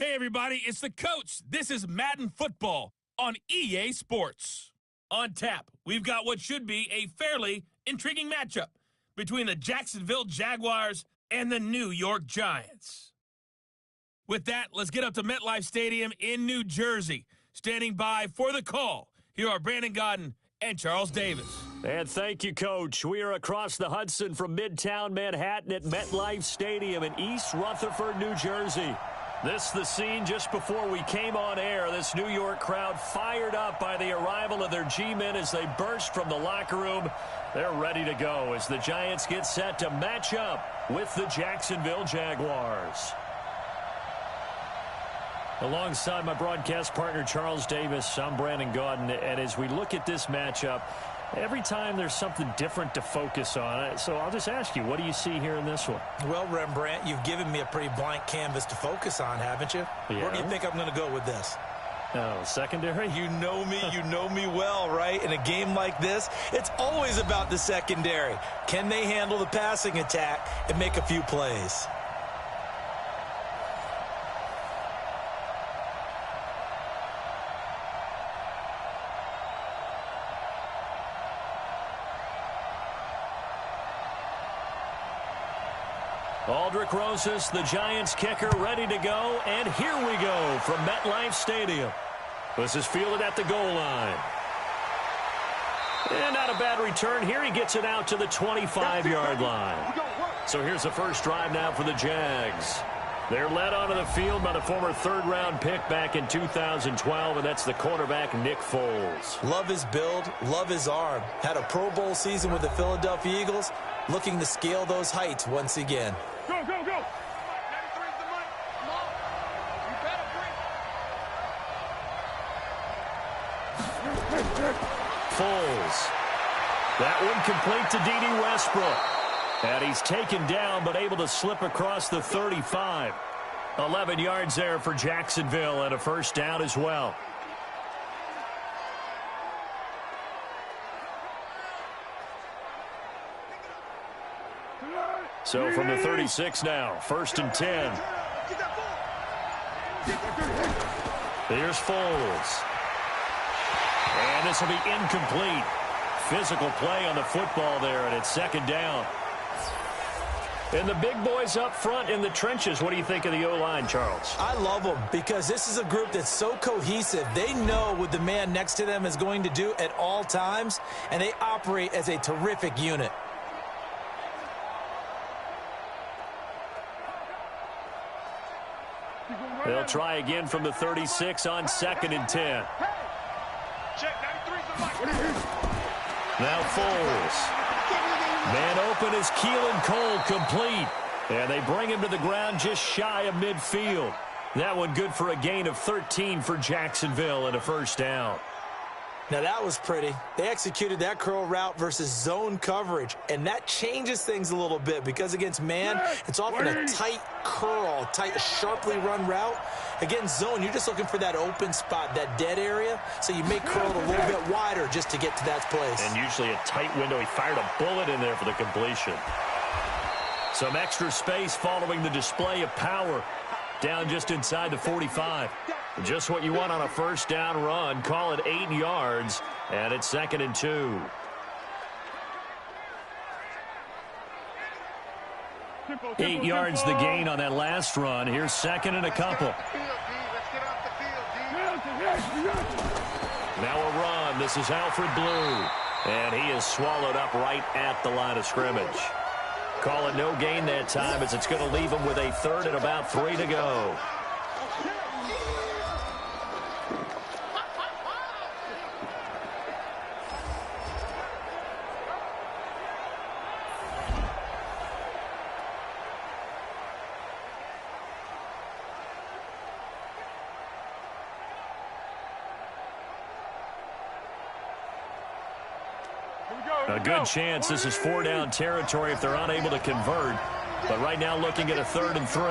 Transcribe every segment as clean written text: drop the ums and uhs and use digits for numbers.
Hey everybody, it's the coach. This is Madden Football on EA Sports. On tap, we've got what should be a fairly intriguing matchup between the Jacksonville Jaguars and the New York Giants. With that, let's get up to MetLife Stadium in New Jersey. Standing by for the call, here are Brandon Godden and Charles Davis. And thank you, Coach. We are across the Hudson from Midtown Manhattan at MetLife Stadium in East Rutherford, New Jersey. This the scene just before we came on air. This New York crowd fired up by the arrival of their G-men as they burst from the locker room. They're ready to go as the Giants get set to match up with the Jacksonville Jaguars. Alongside my broadcast partner, Charles Davis, I'm Brandon Godden. And as we look at this matchup, every time there's something different to focus on. So I'll just ask you, what do you see here in this one? Well, Rembrandt, you've given me a pretty blank canvas to focus on, haven't you? Yeah. Where do you think I'm going to go with this? Oh, secondary? You know me well, right? In a game like this, it's always about the secondary. Can they handle the passing attack and make a few plays? Aldrich Rosas, the Giants kicker, ready to go. And here we go from MetLife Stadium. This is fielded at the goal line. And not a bad return. Here he gets it out to the 25-yard line. So here's the first drive now for the Jags. They're led onto the field by the former third-round pick back in 2012, and that's the quarterback, Nick Foles. Love his build, love his arm. Had a Pro Bowl season with the Philadelphia Eagles, looking to scale those heights once again. Go, go, go. Foles. That one complete to D.D. Westbrook. And he's taken down but able to slip across the 35. 11 yards there for Jacksonville and a first down as well. So from the 36 now, 1st and 10. Here's Foles. And this will be incomplete. Physical play on the football there, and it's 2nd down. And the big boys up front in the trenches. What do you think of the O-line, Charles? I love them because this is a group that's so cohesive. They know what the man next to them is going to do at all times, and they operate as a terrific unit. They'll try again from the 36 on 2nd and 10. Now Foles. Man open is Keelan Cole, complete. And they bring him to the ground just shy of midfield. That one good for a gain of 13 for Jacksonville and a first down. Now that was pretty. They executed that curl route versus zone coverage, and that changes things a little bit because against man, it's often a tight curl, tight, sharply run route. Against zone, you're just looking for that open spot, that dead area, so you may curl it a little bit wider just to get to that place. And usually a tight window. He fired a bullet in there for the completion. Some extra space following the display of power. Down just inside the 45. Just what you want on a first down run. Call it 8 yards, and it's 2nd and 2. Eight yards the gain on that last run. Here's 2nd and a couple. Now a run. This is Alfred Blue. And he is swallowed up right at the line of scrimmage. Call it no gain that time as it's going to leave him with a 3rd and about 3 to go. A good chance this is 4-down territory if they're unable to convert. But right now looking at a 3rd and 3.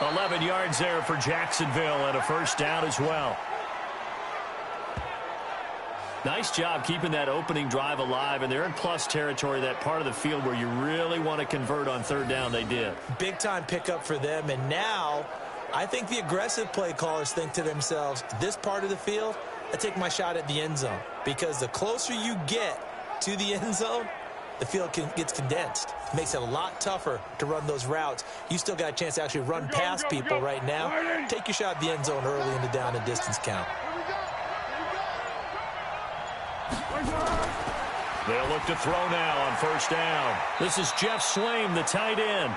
11 yards there for Jacksonville and a first down as well. Nice job keeping that opening drive alive, and they're in plus territory, that part of the field where you really want to convert on third down. They did. Big-time pickup for them, and now I think the aggressive play callers think to themselves, this part of the field, I take my shot at the end zone, because the closer you get to the end zone, the field gets condensed. It makes it a lot tougher to run those routes. You still got a chance to actually run past people right now. Take your shot at the end zone early in the down and distance count. They'll look to throw now on first down. This is Jeff Swaim, the tight end.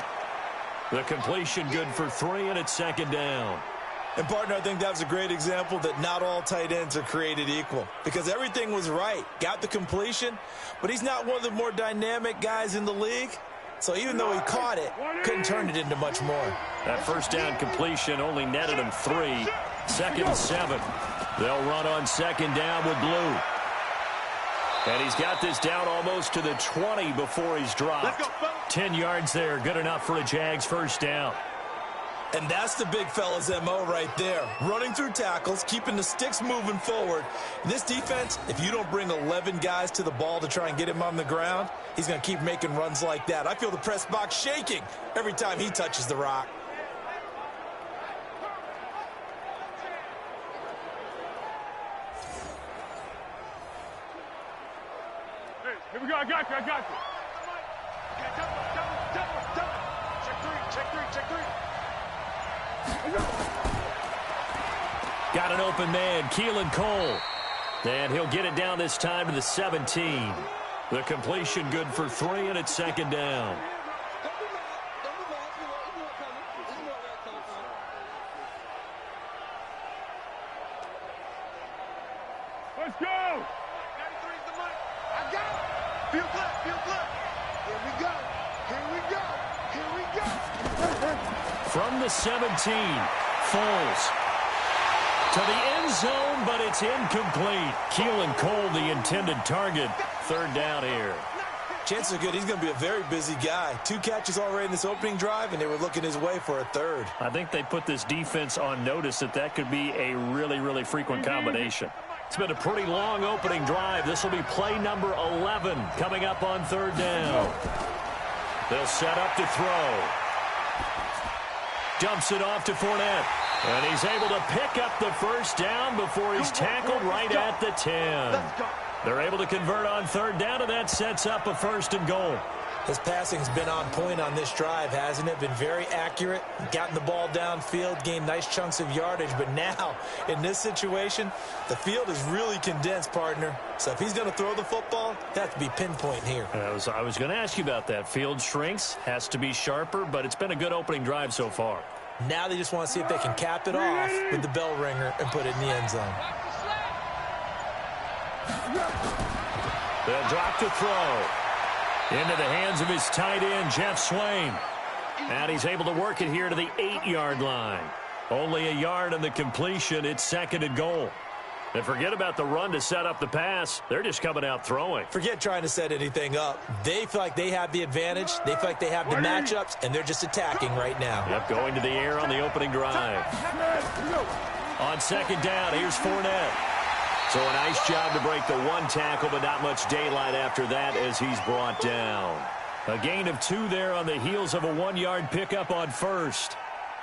The completion good for 3, and it's second down. And, partner, I think that was a great example that not all tight ends are created equal, because everything was right. Got the completion, but he's not one of the more dynamic guys in the league. So even though he caught it, couldn't turn it into much more. That first down completion only netted him 3. Second and 7. They'll run on second down with Blue. And he's got this down almost to the 20 before he's dropped. 10 yards there, good enough for a Jags first down. And that's the big fella's MO right there. Running through tackles, keeping the sticks moving forward. This defense, if you don't bring 11 guys to the ball to try and get him on the ground, he's going to keep making runs like that. I feel the press box shaking every time he touches the rock. Here we go, I got you. Okay, double. Check three. Got an open man, Keelan Cole. And he'll get it down this time to the 17. The completion good for 3, and it's second down. Let's go! 93's the mic. I got it. Feel good. Here we go. From the 17, Foles to the end zone, but it's incomplete. Keelan Cole, the intended target. Third down here. Chances are good he's going to be a very busy guy. 2 catches already in this opening drive, and they were looking his way for a third. I think they put this defense on notice that could be a really, really frequent combination. It's been a pretty long opening drive. This will be play number 11 coming up on third down. They'll set up to throw. Dumps it off to Fournette. And he's able to pick up the first down before he's tackled right at the 10. They're able to convert on third down, and that sets up a first and goal. His passing's been on point on this drive, hasn't it? Been very accurate, gotten the ball downfield, gained nice chunks of yardage. But now, in this situation, the field is really condensed, partner. So if he's going to throw the football, that has to be pinpoint here. I was going to ask you about that. Field shrinks, has to be sharper, but it's been a good opening drive so far. Now they just want to see if they can cap it off with the bell ringer and put it in the end zone. They'll drop to throw. Into the hands of his tight end, Jeff Swaim. And he's able to work it here to the 8-yard line. Only a yard on the completion. It's second and goal. And forget about the run to set up the pass. They're just coming out throwing. Forget trying to set anything up. They feel like they have the advantage. They feel like they have the matchups, and they're just attacking right now. Yep, going to the air on the opening drive. On second down, here's Fournette. So a nice job to break the 1 tackle, but not much daylight after that as he's brought down. A gain of 2 there on the heels of a 1-yard pickup on first.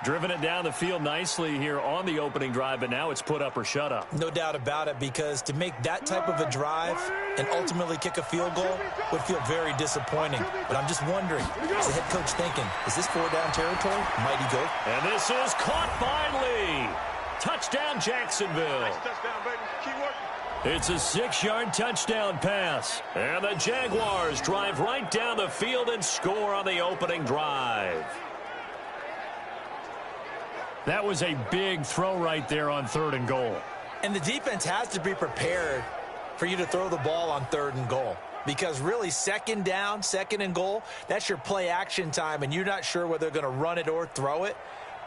Driven it down the field nicely here on the opening drive, but now it's put up or shut up. No doubt about it, because to make that type of a drive and ultimately kick a field goal would feel very disappointing. But I'm just wondering, is the head coach thinking, is this 4-down territory? Might he go? And this is caught by Lee. Touchdown, Jacksonville. Nice touchdown, baby. Keep working. It's a 6-yard touchdown pass. And the Jaguars drive right down the field and score on the opening drive. That was a big throw right there on third and goal. And the defense has to be prepared for you to throw the ball on third and goal. Because really, second down, second and goal, that's your play action time, and you're not sure whether they're going to run it or throw it.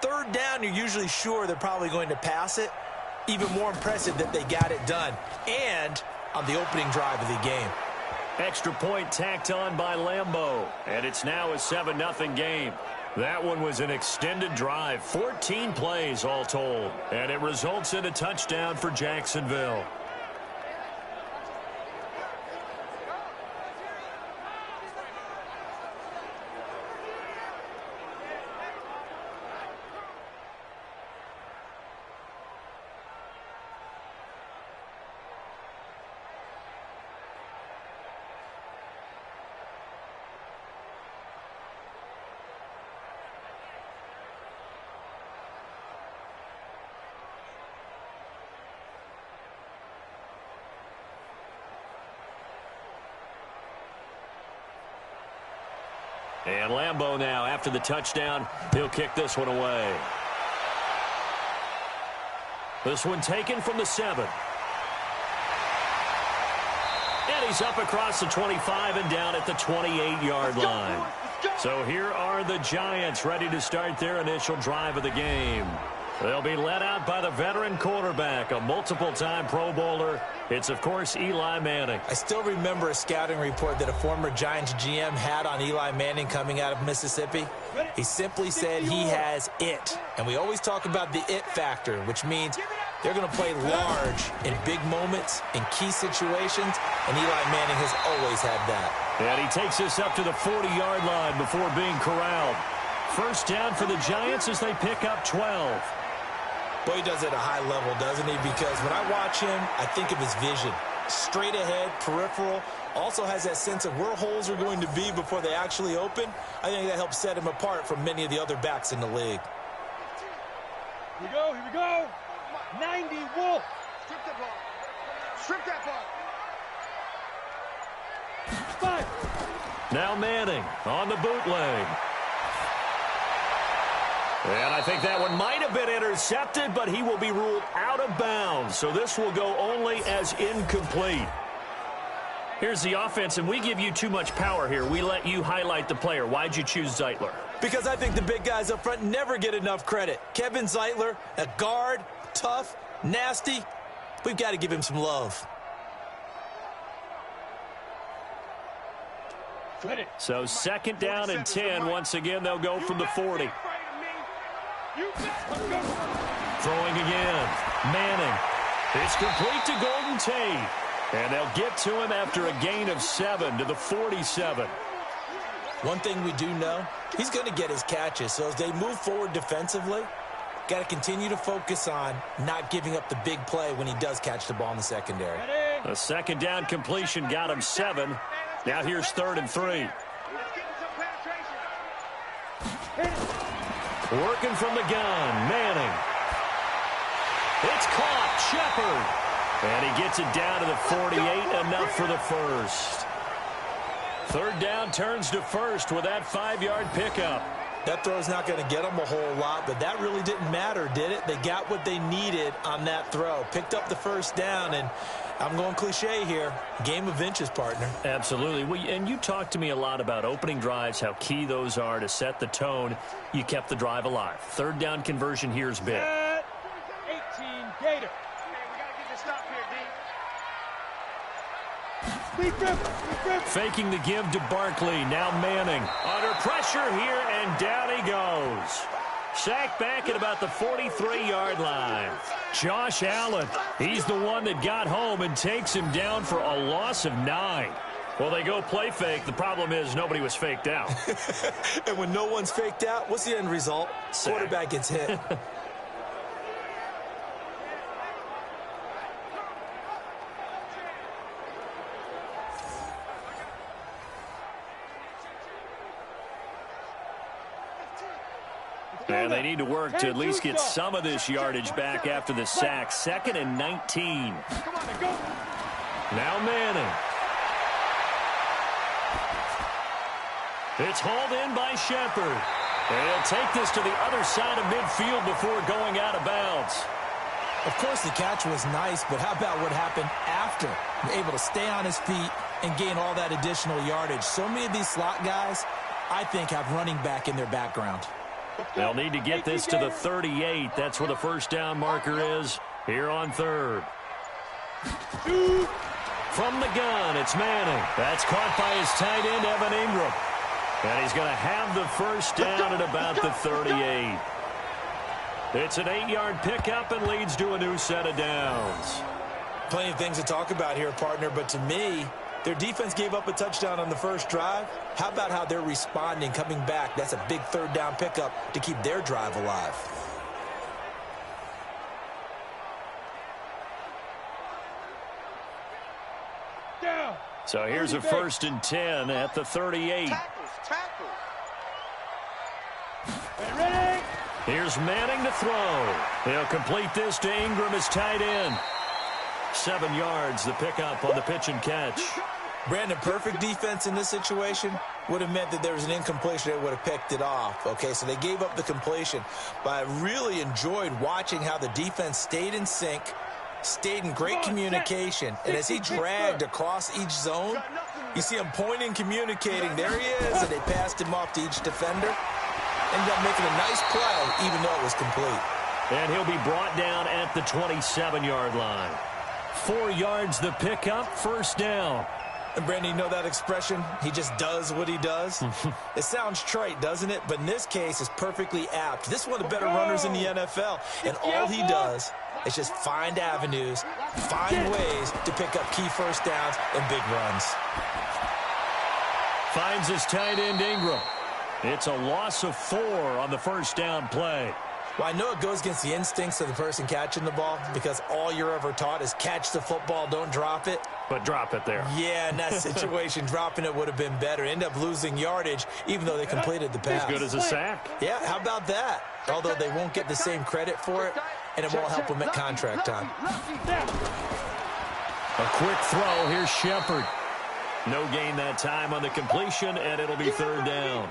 Third down, you're usually sure they're probably going to pass it. Even more impressive that they got it done. And on the opening drive of the game. Extra point tacked on by Lambeau. And it's now a 7-0 game. That one was an extended drive, 14 plays all told. And it results in a touchdown for Jacksonville. And Lambeau now, after the touchdown, he'll kick this one away. This one taken from the 7. And he's up across the 25 and down at the 28-yard line. So here are the Giants ready to start their initial drive of the game. They'll be led out by the veteran quarterback, a multiple-time Pro Bowler. It's, of course, Eli Manning. I still remember a scouting report that a former Giants GM had on Eli Manning coming out of Mississippi. He simply said he has it. And we always talk about the it factor, which means they're going to play large in big moments, in key situations, and Eli Manning has always had that. And he takes us up to the 40-yard line before being corralled. First down for the Giants as they pick up 12. Boy, he does it at a high level, doesn't he? Because when I watch him, I think of his vision. Straight ahead, peripheral. Also has that sense of where holes are going to be before they actually open. I think that helps set him apart from many of the other backs in the league. Here we go, here we go. 90 Wolf. Strip that ball. Strip that ball. 5. Now Manning on the bootleg. And I think that one might have been intercepted, but he will be ruled out of bounds. So this will go only as incomplete. Here's the offense, and we give you too much power here. We let you highlight the player. Why'd you choose Zeitler? Because I think the big guys up front never get enough credit. Kevin Zeitler, a guard, tough, nasty. We've got to give him some love. So second down and 10. Once again, they'll go from the 40. Throwing again. Manning. It's complete to Golden Tate. And they'll get to him after a gain of 7 to the 47. One thing we do know, he's going to get his catches. So as they move forward defensively, got to continue to focus on not giving up the big play when he does catch the ball in the secondary. A second down completion got him 7. Now here's 3rd and 3. Working from the gun, Manning. It's caught, Shepard. And he gets it down to the 48, enough for the first. 3rd down turns to 1st with that 5-yard pickup. That throw's not going to get them a whole lot, but that really didn't matter, did it? They got what they needed on that throw. Picked up the 1st down, and I'm going cliche here. Game of inches, partner. Absolutely. And you talked to me a lot about opening drives, how key those are to set the tone. You kept the drive alive. 3rd down conversion here is big. 18 Gator. Faking the give to Barkley. Now Manning. Under pressure here, and down he goes. Sacked back at about the 43-yard line. Josh Allen. He's the one that got home and takes him down for a loss of 9. Well, they go play fake. The problem is nobody was faked out. And when no one's faked out, what's the end result? Sack. Quarterback gets hit. And they need to work to at least get some of this yardage back after the sack. 2nd and 19. Now Manning. It's hauled in by Shepard. And he'll take this to the other side of midfield before going out of bounds. Of course, the catch was nice, but how about what happened after? Able to stay on his feet and gain all that additional yardage. So many of these slot guys, I think, have running back in their background. They'll need to get this to the 38. That's where the 1st down marker is here on 3rd. From the gun, it's Manning. That's caught by his tight end, Evan Ingram. And he's going to have the 1st down at about the 38. It's an 8-yard pickup and leads to a new set of downs. Plenty of things to talk about here, partner, but to me, their defense gave up a touchdown on the first drive. How about how they're responding, coming back? That's a big 3rd down pickup to keep their drive alive. Down. So here's a 1st and 10 at the 38. Tackles. Ready? Here's Manning to throw. He'll complete this to Ingram as tight end. 7 yards, the pickup on the pitch and catch. Brandon, perfect defense in this situation would have meant that there was an incompletion that would have picked it off. Okay, so they gave up the completion. But I really enjoyed watching how the defense stayed in sync, stayed in great communication. And as he dragged across each zone, you see him pointing, communicating. There he is, and they passed him off to each defender. Ended up making a nice play, even though it was complete. And he'll be brought down at the 27-yard line. 4 yards the pickup, first down. And, Brandon, you know that expression? He just does what he does? It sounds trite, doesn't it? But in this case, it's perfectly apt. This is one of the better runners in the NFL. And all he does is just find avenues, find ways to pick up key first downs and big runs. Finds his tight end, Ingram. It's a loss of 4 on the first down play. Well, I know it goes against the instincts of the person catching the ball because all you're ever taught is catch the football, don't drop it. But drop it there. Yeah, in that situation, dropping it would have been better. End up losing yardage, even though they completed the pass. As good as a sack. Yeah, how about that? Although they won't get the same credit for it, and it won't help them at contract time. A quick throw. Here's Shepard. No gain that time on the completion, and it'll be third down.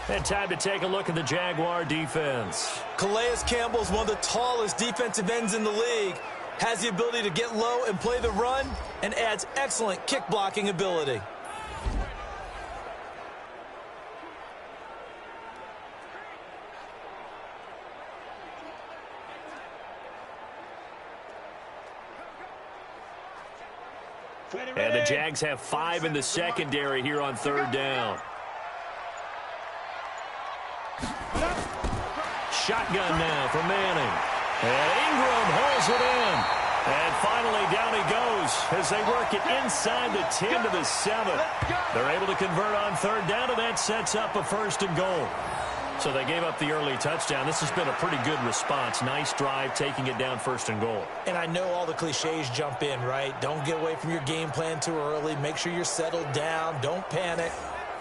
And time to take a look at the Jaguar defense. Calais Campbell's one of the tallest defensive ends in the league. Has the ability to get low and play the run, and adds excellent kick blocking ability. And the Jags have 5 in the secondary here on third down. Shotgun now for Manning. And Ingram hauls it in. And finally down he goes as they work it inside the 10 to the 7. They're able to convert on third down, and that sets up a first and goal. So they gave up the early touchdown. This has been a pretty good response. Nice drive, taking it down first and goal. And I know all the cliches jump in, right? Don't get away from your game plan too early. Make sure you're settled down. Don't panic.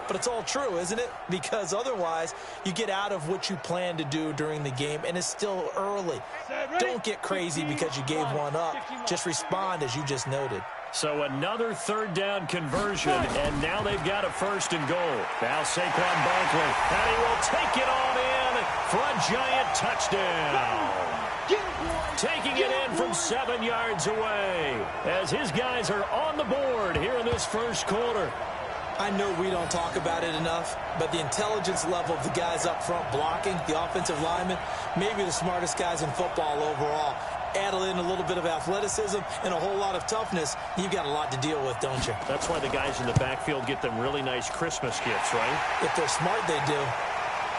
But it's all true, isn't it? Because otherwise, you get out of what you plan to do during the game, and it's still early. Don't get crazy because you gave one up. Just respond as you just noted. So another third down conversion, and now they've got a first and goal. Now Saquon Barkley, and he will take it on in for a giant touchdown. Taking it in from 7 yards away as his guys are on the board here in this first quarter. I know we don't talk about it enough, but the intelligence level of the guys up front blocking, the offensive linemen, maybe the smartest guys in football overall. Add in a little bit of athleticism and a whole lot of toughness, you've got a lot to deal with, don't you? That's why the guys in the backfield get them really nice Christmas gifts, right? If they're smart, they do.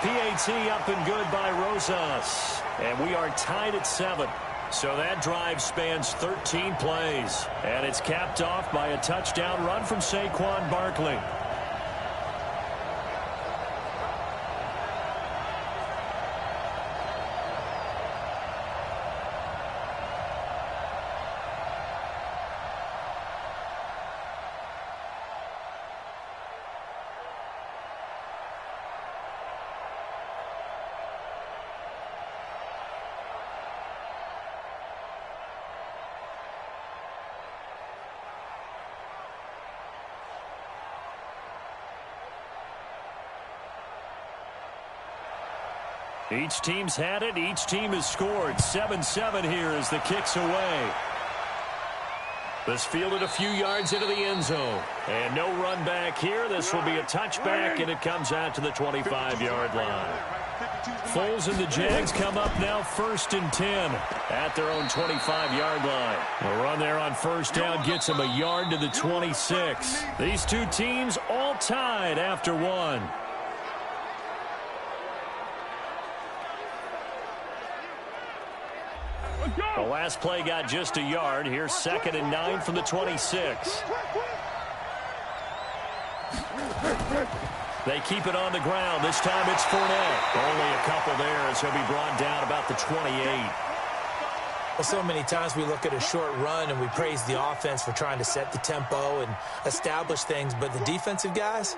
PAT up and good by Rosas. And we are tied at 7. So that drive spans 13 plays. And it's capped off by a touchdown run from Saquon Barkley. Each team's had it. Each team has scored. 7-7 here as the kick's away. This fielded a few yards into the end zone. And no run back here. This will be a touchback, and it comes out to the 25-yard line. Foles and the Jags come up now 1st and 10 at their own 25-yard line. A run there on first down gets them a yard to the 26. These two teams all tied after one. The last play got just a yard. Here's 2nd and 9 from the 26. They keep it on the ground. This time it's Fournette. Only a couple there as he'll be brought down about the 28. Well, so many times we look at a short run and we praise the offense for trying to set the tempo and establish things, but the defensive guys,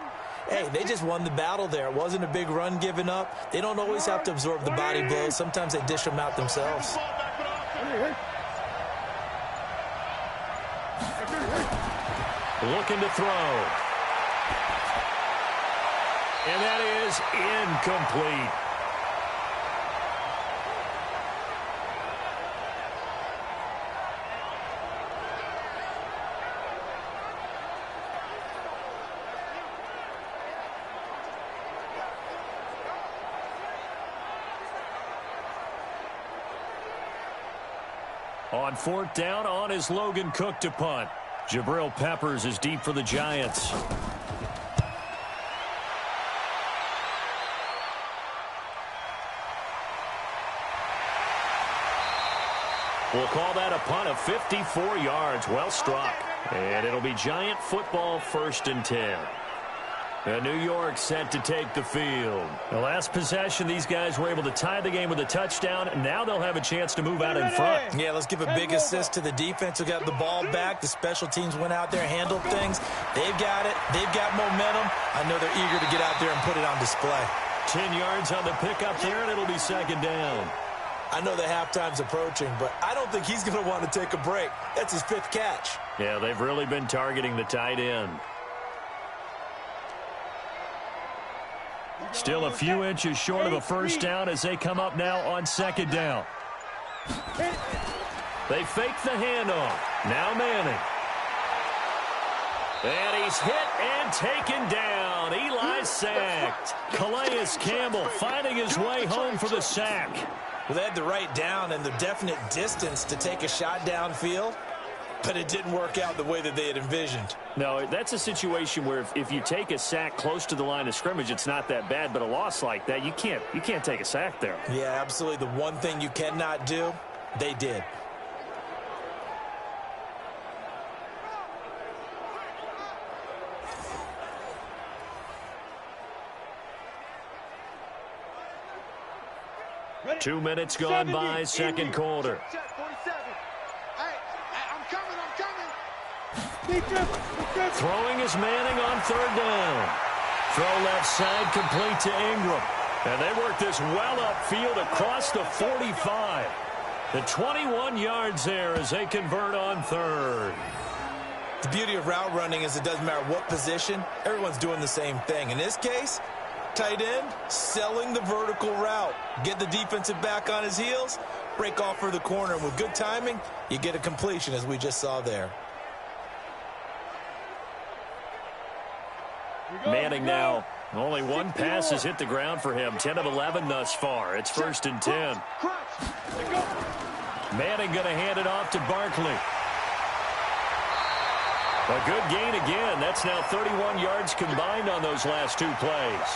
hey, they just won the battle there. It wasn't a big run given up. They don't always have to absorb the body blows. Sometimes they dish them out themselves. looking to throw. And that is incomplete. On 4th down, on is Logan Cook to punt. Jabril Peppers is deep for the Giants. We'll call that a punt of 54 yards. Well struck. And it'll be Giant football, 1st and 10. New York set to take the field. The last possession, these guys were able to tie the game with a touchdown. Now they'll have a chance to move out in front. Yeah, let's give a big assist to the defense who got the ball back. The special teams went out there, handled things. They've got it. They've got momentum. I know they're eager to get out there and put it on display. 10 yards on the pickup there, and it'll be 2nd down. I know the halftime's approaching, but I don't think he's going to want to take a break. That's his 5th catch. Yeah, they've really been targeting the tight end. Still a few inches short of a 1st down as they come up now on 2nd down. They fake the handoff. Now Manning. And he's hit and taken down. Eli sacked. Calais Campbell finding his way home for the sack. Well, they had the right down and the definite distance to take a shot downfield, but it didn't work out the way that they had envisioned. No, that's a situation where if you take a sack close to the line of scrimmage, it's not that bad, but a loss like that, you can't take a sack there. Yeah, absolutely. The one thing you cannot do, they did. Ready? 2 minutes gone by, 2nd quarter. Check 47. Hey, I'm coming. Defense. Throwing is Manning on 3rd down. Throw left side complete to Ingram. And they work this well upfield across the 45. The 21 yards there as they convert on 3rd. The beauty of route running is it doesn't matter what position, everyone's doing the same thing. In this case, tight end, selling the vertical route. Get the defensive back on his heels, break off for the corner. And with good timing, you get a completion, as we just saw there. Manning now. Only one pass has hit the ground for him. 10 of 11 thus far. It's 1st and 10. Manning going to hand it off to Barkley. A good gain again. That's now 31 yards combined on those last 2 plays.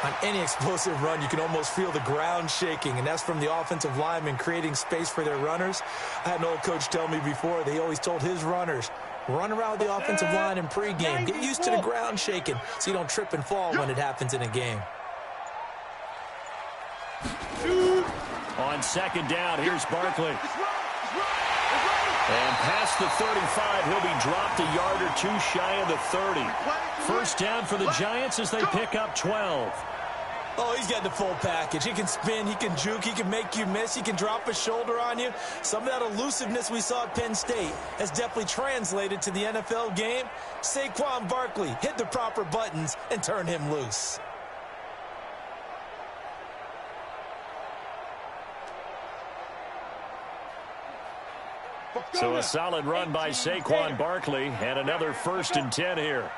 On any explosive run, you can almost feel the ground shaking, and that's from the offensive linemen creating space for their runners. I had an old coach tell me before, they always told his runners, run around the offensive line in pregame. Get used to the ground shaking so you don't trip and fall when it happens in a game. On 2nd down, here's Barkley. And past the 35, he'll be dropped a yard or 2 shy of the 30. 1st down for the Giants as they pick up 12. Oh, he's got the full package. He can spin, he can juke, he can make you miss, he can drop a shoulder on you. Some of that elusiveness we saw at Penn State has definitely translated to the NFL game. Saquon Barkley hit the proper buttons and turn him loose. So a solid run by Saquon Barkley and another 1st and 10 here.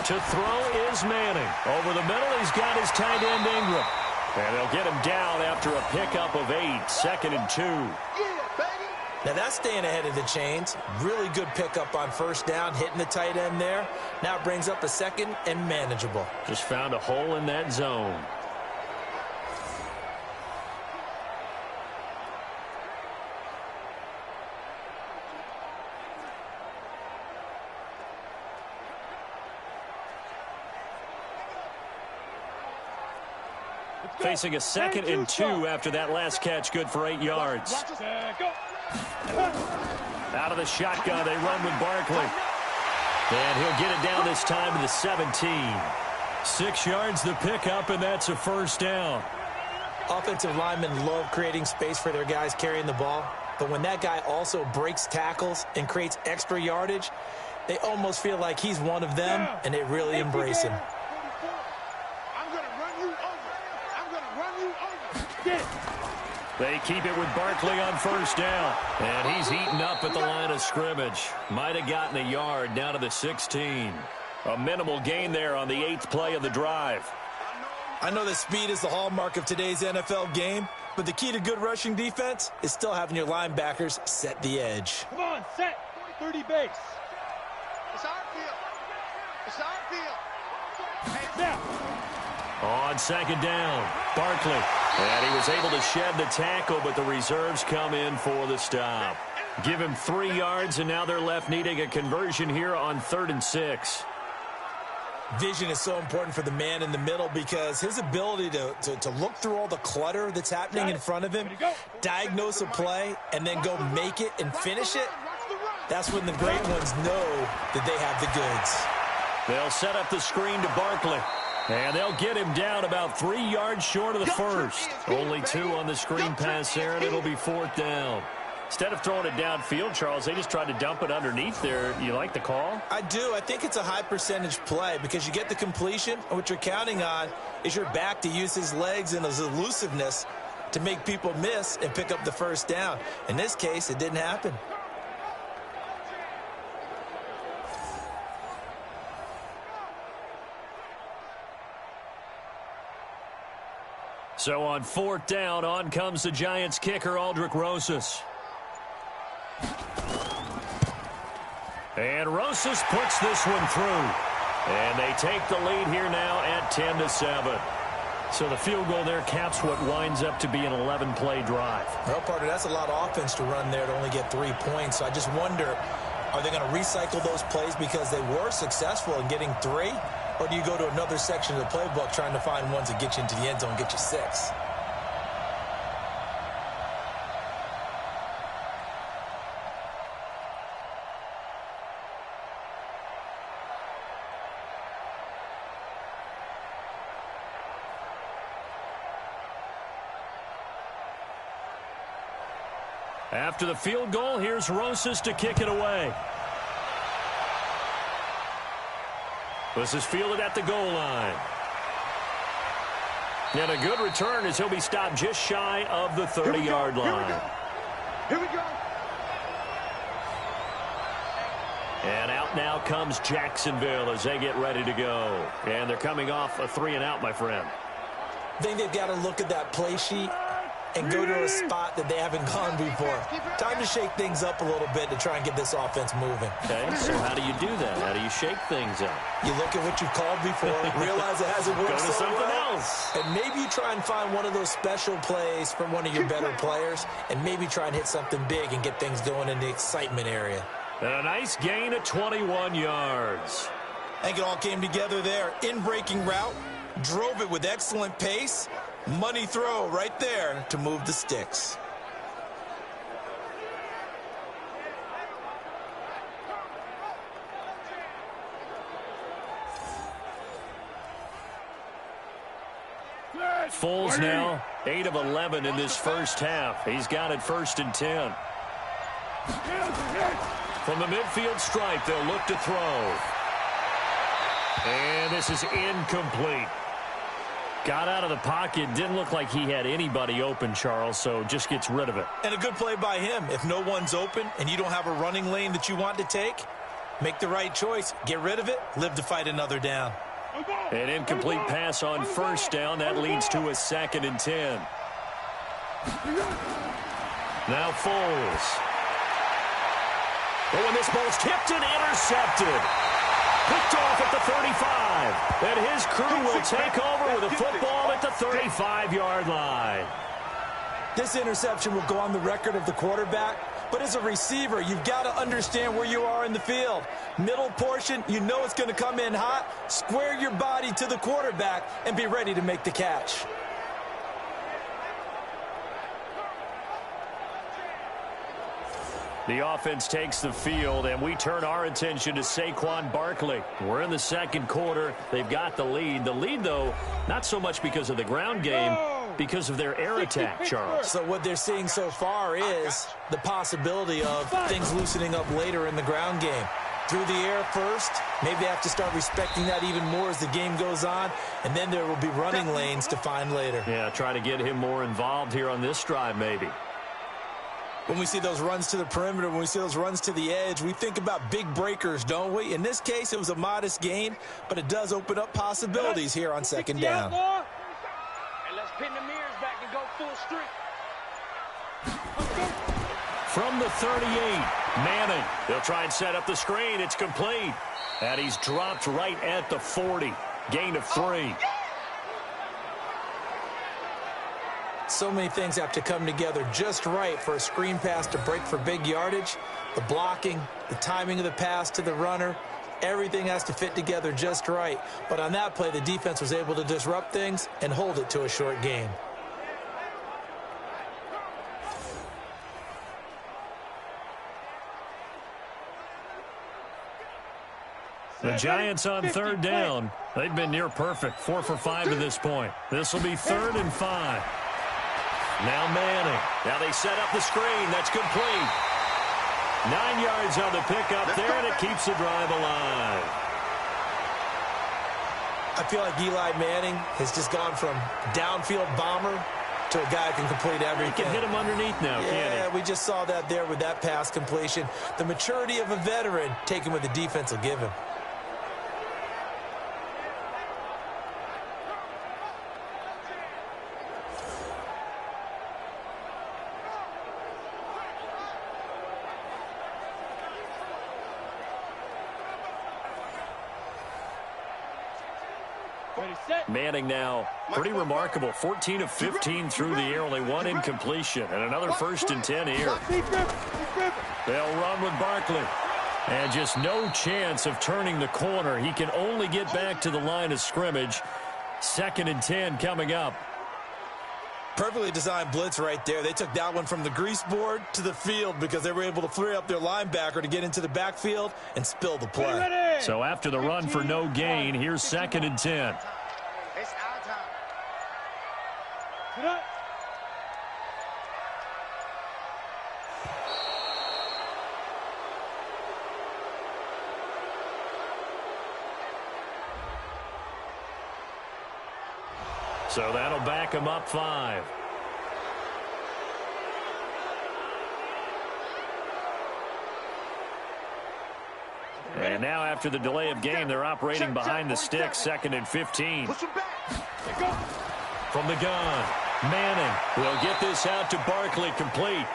To throw is Manning. Over the middle, he's got his tight end Ingram. And they'll get him down after a pickup of 8, 2nd and 2. Now that's staying ahead of the chains. Really good pickup on 1st down, hitting the tight end there. Now it brings up a 2nd and manageable. Just found a hole in that zone. Facing a 2nd and 2 after that last catch, good for 8 yards. Out of the shotgun, they run with Barkley. And he'll get it down this time to the 17. 6 yards the pickup, and that's a 1st down. Offensive linemen love creating space for their guys carrying the ball. but when that guy also breaks tackles and creates extra yardage, they almost feel like he's one of them, and they really embrace him. I'm going to run you over. I'm going to run you over. They keep it with Barkley on first down. And he's eaten up at the line of scrimmage. Might have gotten a yard down to the 16. A minimal gain there on the 8th play of the drive. I know that speed is the hallmark of today's NFL game, but the key to good rushing defense is still having your linebackers set the edge. Come on, set. 30 base. It's our field. It's our field. Hands down. On second down, Barkley. And he was able to shed the tackle, but the reserves come in for the stop. Give him 3 yards, and now they're left needing a conversion here on 3rd and 6. Vision is so important for the man in the middle because his ability to look through all the clutter that's happening in front of him, diagnose a play, and then go make it and finish it, that's when the great ones know that they have the goods. They'll set up the screen to Barkley. And they'll get him down about 3 yards short of the first. Only 2 on the screen pass there, and it'll be 4th down. Instead of throwing it downfield, Charles, they just tried to dump it underneath there. You like the call? I do. I think it's a high percentage play because you get the completion, and what you're counting on is your back to use his legs and his elusiveness to make people miss and pick up the first down. In this case, it didn't happen. So on 4th down, on comes the Giants kicker, Aldrick Rosas. And Rosas puts this one through. And they take the lead here now at 10-7. So the field goal there caps what winds up to be an 11-play drive. Well, partner, that's a lot of offense to run there to only get 3 points. So I just wonder, are they going to recycle those plays because they were successful in getting 3? Or do you go to another section of the playbook trying to find ones that get you into the end zone and get you 6? After the field goal, here's Rosas to kick it away. This is fielded at the goal line. And a good return as he'll be stopped just shy of the 30-yard line. Here we go. And out now comes Jacksonville as they get ready to go. And they're coming off a 3-and-out, my friend. I think they've got to look at that play sheet and go to a spot that they haven't gone before. Time to shake things up a little bit to try and get this offense moving. Okay, so how do you do that? How do you shake things up? You look at what you've called before, realize it hasn't worked Go to so something well, else. and maybe you try and find one of those special plays from one of your better players, and maybe try and hit something big and get things going in the excitement area. And a nice gain of 21 yards. I think it all came together there. In-breaking route, drove it with excellent pace. Money throw right there to move the sticks. Foles now 8 of 11 in this first half. He's got it 1st and 10. From the midfield stripe, they'll look to throw. And this is incomplete. Got out of the pocket. Didn't look like he had anybody open, Charles, so just gets rid of it. And a good play by him. If no one's open and you don't have a running lane that you want to take, make the right choice. Get rid of it. Live to fight another down. An incomplete pass on 1st down. That leads to a 2nd and 10. Now Foles. But when this ball's tipped and intercepted. Picked off at the 35. And his crew will take over with a football at the 35-yard line. This interception will go on the record of the quarterback, but as a receiver, you've got to understand where you are in the field. Middle portion, you know it's going to come in hot. Square your body to the quarterback and be ready to make the catch. The offense takes the field, and we turn our attention to Saquon Barkley. We're in the 2nd quarter. They've got the lead. The lead, though, not so much because of the ground game, because of their air attack, Charles. So what they're seeing so far is the possibility of things loosening up later in the ground game. Through the air first, maybe they have to start respecting that even more as the game goes on, and then there will be running lanes to find later. Yeah, try to get him more involved here on this drive maybe. When we see those runs to the perimeter, when we see those runs to the edge, we think about big breakers, don't we? In this case, it was a modest gain, but it does open up possibilities here on second down. And let's pin the mirrors back and go full streak. From the 38, Manning. They'll try and set up the screen. It's complete. And he's dropped right at the 40. Gain of 3. So many things have to come together just right for a screen pass to break for big yardage. The blocking, the timing of the pass to the runner, everything has to fit together just right. But on that play, the defense was able to disrupt things and hold it to a short gain. The Giants on third down. They've been near perfect, 4 for 5 to this point. This will be 3rd and 5. Now Manning. Now they set up the screen. That's complete. 9 yards on the pickup there, and it keeps the drive alive. I feel like Eli Manning has just gone from downfield bomber to a guy who can complete everything. He can hit him underneath now, can't he? Yeah, we just saw that there with that pass completion. The maturity of a veteran taken what the defense will give him. Manning now, pretty remarkable. 14 of 15 through the air, only 1 incompletion. And another 1st and 10 here. They'll run with Barkley. And just no chance of turning the corner. He can only get back to the line of scrimmage. 2nd and 10 coming up. Perfectly designed blitz right there. They took that one from the grease board to the field because they were able to free up their linebacker to get into the backfield and spill the play. So after the run for no gain, here's 2nd and 10. It's our time. So that'll back him up 5. And now after the delay of game, they're operating behind the sticks, 2nd and 15. Push him back. From the gun, Manning will get this out to Barkley, complete.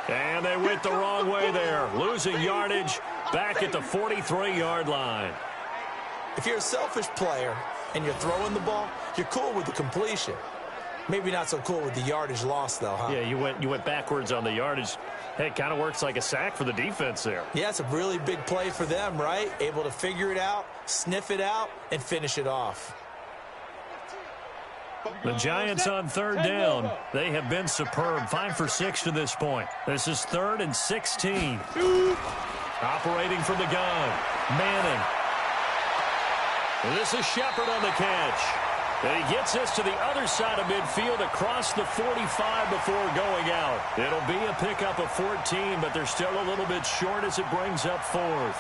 And they went the wrong way there, losing yardage back at the 43-yard line. If you're a selfish player and you're throwing the ball, you're cool with the completion. Maybe not so cool with the yardage loss, though, huh? Yeah, you went backwards on the yardage. Hey, it kind of works like a sack for the defense there. Yeah, it's a really big play for them, right? Able to figure it out, sniff it out, and finish it off. The Giants on third down. They have been superb. 5 for 6 to this point. This is 3rd and 16. Operating from the gun, Manning. This is Shepard on the catch. And he gets this to the other side of midfield across the 45 before going out. It'll be a pickup of 14, but they're still a little bit short as it brings up 4th.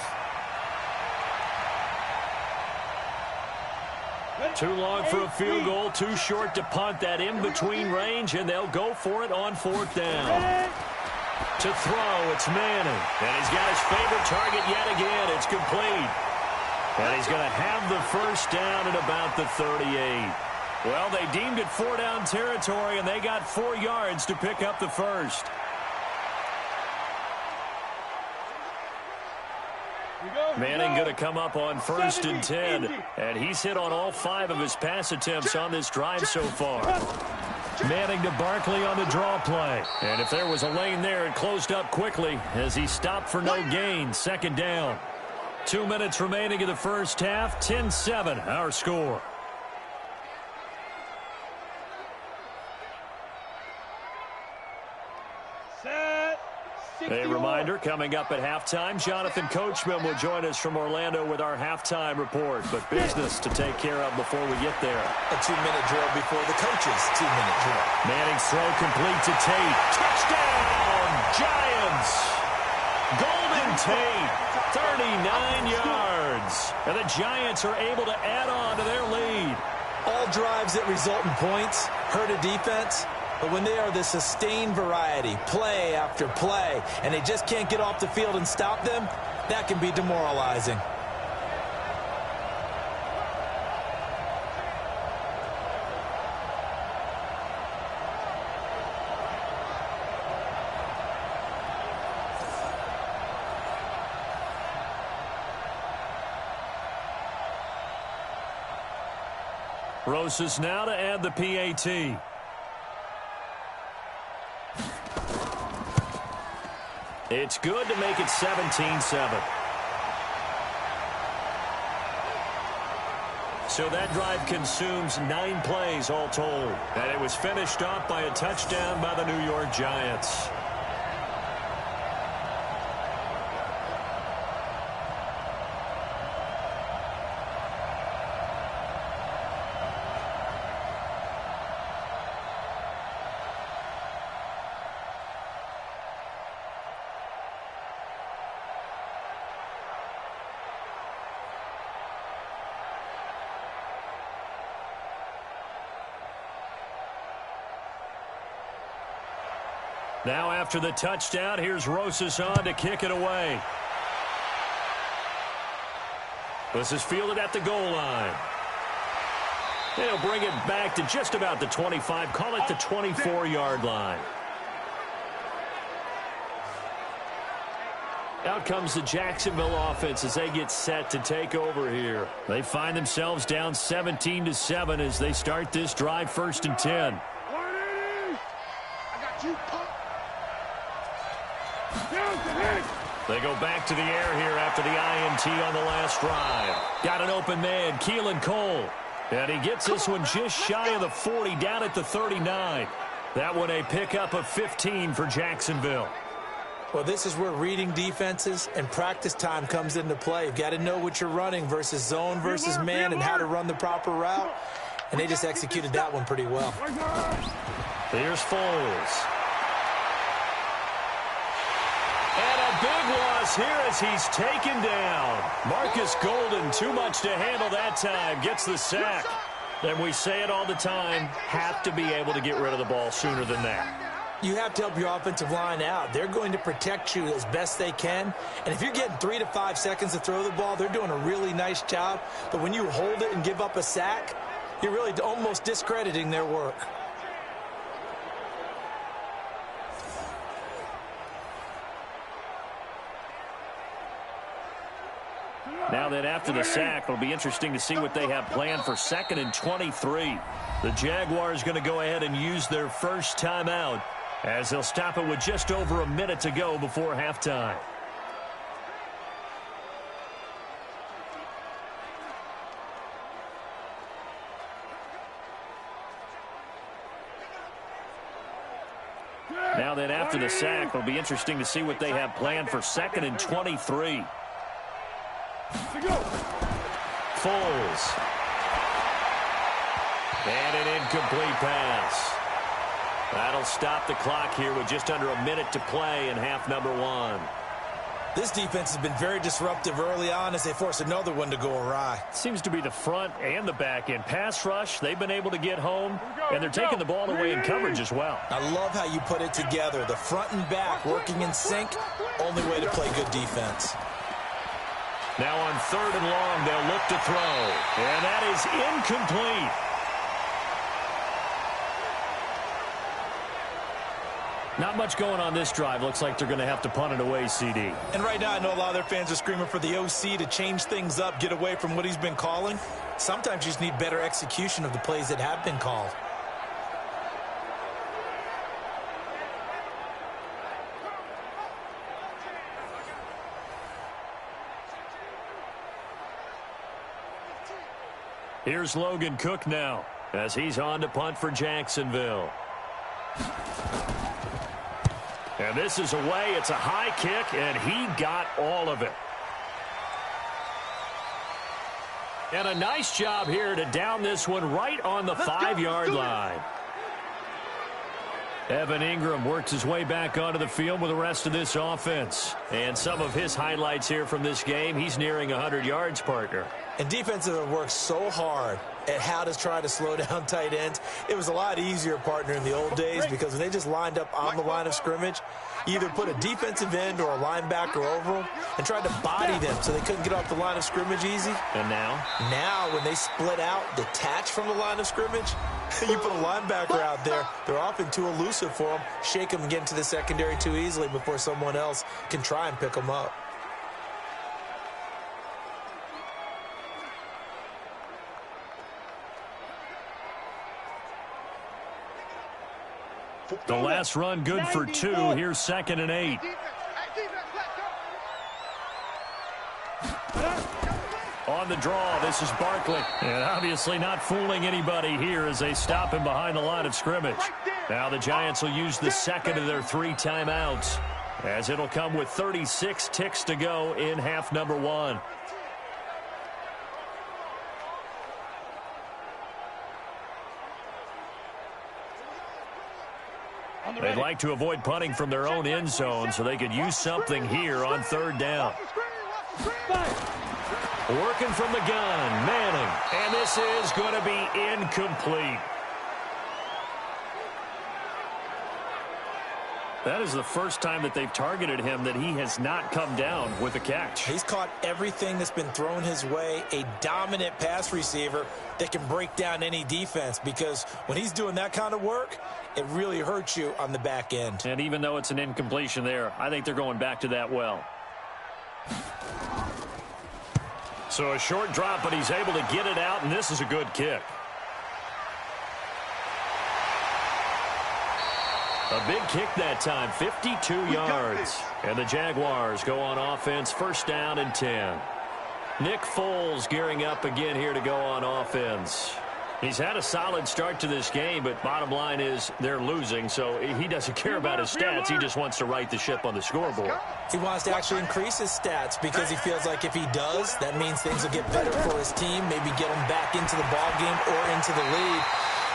Too long for a field goal, too short to punt. That in-between range, and they'll go for it on 4th down. To throw, it's Manning. And he's got his favorite target yet again. It's complete. And he's going to have the first down at about the 38. Well, they deemed it 4-down territory, and they got 4 yards to pick up the first. Manning going to come up on 1st and 10, and he's hit on all 5 of his pass attempts on this drive so far. Manning to Barkley on the draw play. And if there was a lane there, it closed up quickly as he stopped for no gain. 2nd down. 2 minutes remaining in the first half. 10-7, our score. A reminder, coming up at halftime, Jonathan Coachman will join us from Orlando with our halftime report. But business to take care of before we get there. A 2-minute drill before the coach's 2-minute drill. Manning's throw complete to Tate. Touchdown, Giants! Golden Tate, 39 yards. And the Giants are able to add on to their lead. All drives that result in points hurt a defense. But when they are the sustained variety, play after play, and they just can't get off the field and stop them, that can be demoralizing. Rosas now to add the PAT. It's good to make it 17-7. So that drive consumes 9 plays all told. And it was finished off by a touchdown by the New York Giants. Now after the touchdown, here's Rosas on to kick it away. This is fielded at the goal line. They'll bring it back to just about the 25, call it the 24-yard line. Out comes the Jacksonville offense as they get set to take over here. They find themselves down 17-7 as they start this drive 1st and 10. 180. I got you, punk. They go back to the air here after the INT on the last drive. Got an open man, Keelan Cole. And he gets this one just shy of the 40, down at the 39. That one a pickup of 15 for Jacksonville. Well, this is where reading defenses and practice time comes into play. You've got to know what you're running versus zone versus man and how to run the proper route. And they just executed that one pretty well. Here's Foles. And a big loss here as he's taken down. Marcus Golden, too much to handle that time, gets the sack. And we say it all the time, have to be able to get rid of the ball sooner than that. You have to help your offensive line out. They're going to protect you as best they can. And if you're getting 3 to 5 seconds to throw the ball, they're doing a really nice job. But when you hold it and give up a sack, you're really almost discrediting their work. Now then, after the sack, it'll be interesting to see what they have planned for 2nd and 23. The Jaguars going to go ahead and use their first timeout as they'll stop it with just over a minute to go before halftime. Now then, after the sack, it'll be interesting to see what they have planned for 2nd and 23. Foles. And an incomplete pass. That'll stop the clock here with just under a minute to play in half number 1. This defense has been very disruptive early on as they force another one to go awry. Seems to be the front and the back end. Pass rush, they've been able to get home, and they're taking the ball away in coverage as well. I love how you put it together. The front and back working in sync, only way to play good defense. Now on 3rd and long, they'll look to throw. And that is incomplete. Not much going on this drive. Looks like they're going to have to punt it away, CD. And right now, I know a lot of their fans are screaming for the OC to change things up, get away from what he's been calling. Sometimes you just need better execution of the plays that have been called. Here's Logan Cook now as he's on to punt for Jacksonville. And this is away. It's a high kick, and he got all of it. And a nice job here to down this one right on the 5-yard line. Evan Ingram works his way back onto the field with the rest of this offense. And some of his highlights here from this game, he's nearing 100 yards, partner. And defenses have worked so hard at how to try to slow down tight ends. It was a lot easier, partner, in the old days because when they just lined up on the line of scrimmage, you either put a defensive end or a linebacker over them and tried to body them so they couldn't get off the line of scrimmage easy. And now? Now, when they split out, detach from the line of scrimmage, you put a linebacker out there, they're often too elusive for them. Shake them and get into the secondary too easily before someone else can try and pick them up. The last run good for 2. Here's 2nd and 8. On the draw, this is Barkley. And obviously not fooling anybody here as they stop him behind the line of scrimmage. Now the Giants will use the second of their 3 timeouts, as it'll come with 36 ticks to go in half number 1. They'd like to avoid punting from their own end zone so they could use something here on 3rd down. Working from the gun, Manning. And this is going to be incomplete. That is the first time that they've targeted him that he has not come down with a catch. He's caught everything that's been thrown his way, a dominant pass receiver that can break down any defense, because when he's doing that kind of work, it really hurts you on the back end. And even though it's an incompletion there, I think they're going back to that well. So a short drop, but he's able to get it out, and this is a good kick. A big kick that time, 52 yards. And the Jaguars go on offense, 1st down and 10. Nick Foles gearing up again here to go on offense. He's had a solid start to this game, but bottom line is they're losing, so he doesn't care about his stats. He just wants to right the ship on the scoreboard. He wants to actually increase his stats because he feels like if he does, that means things will get better for his team, maybe get him back into the ball game or into the lead.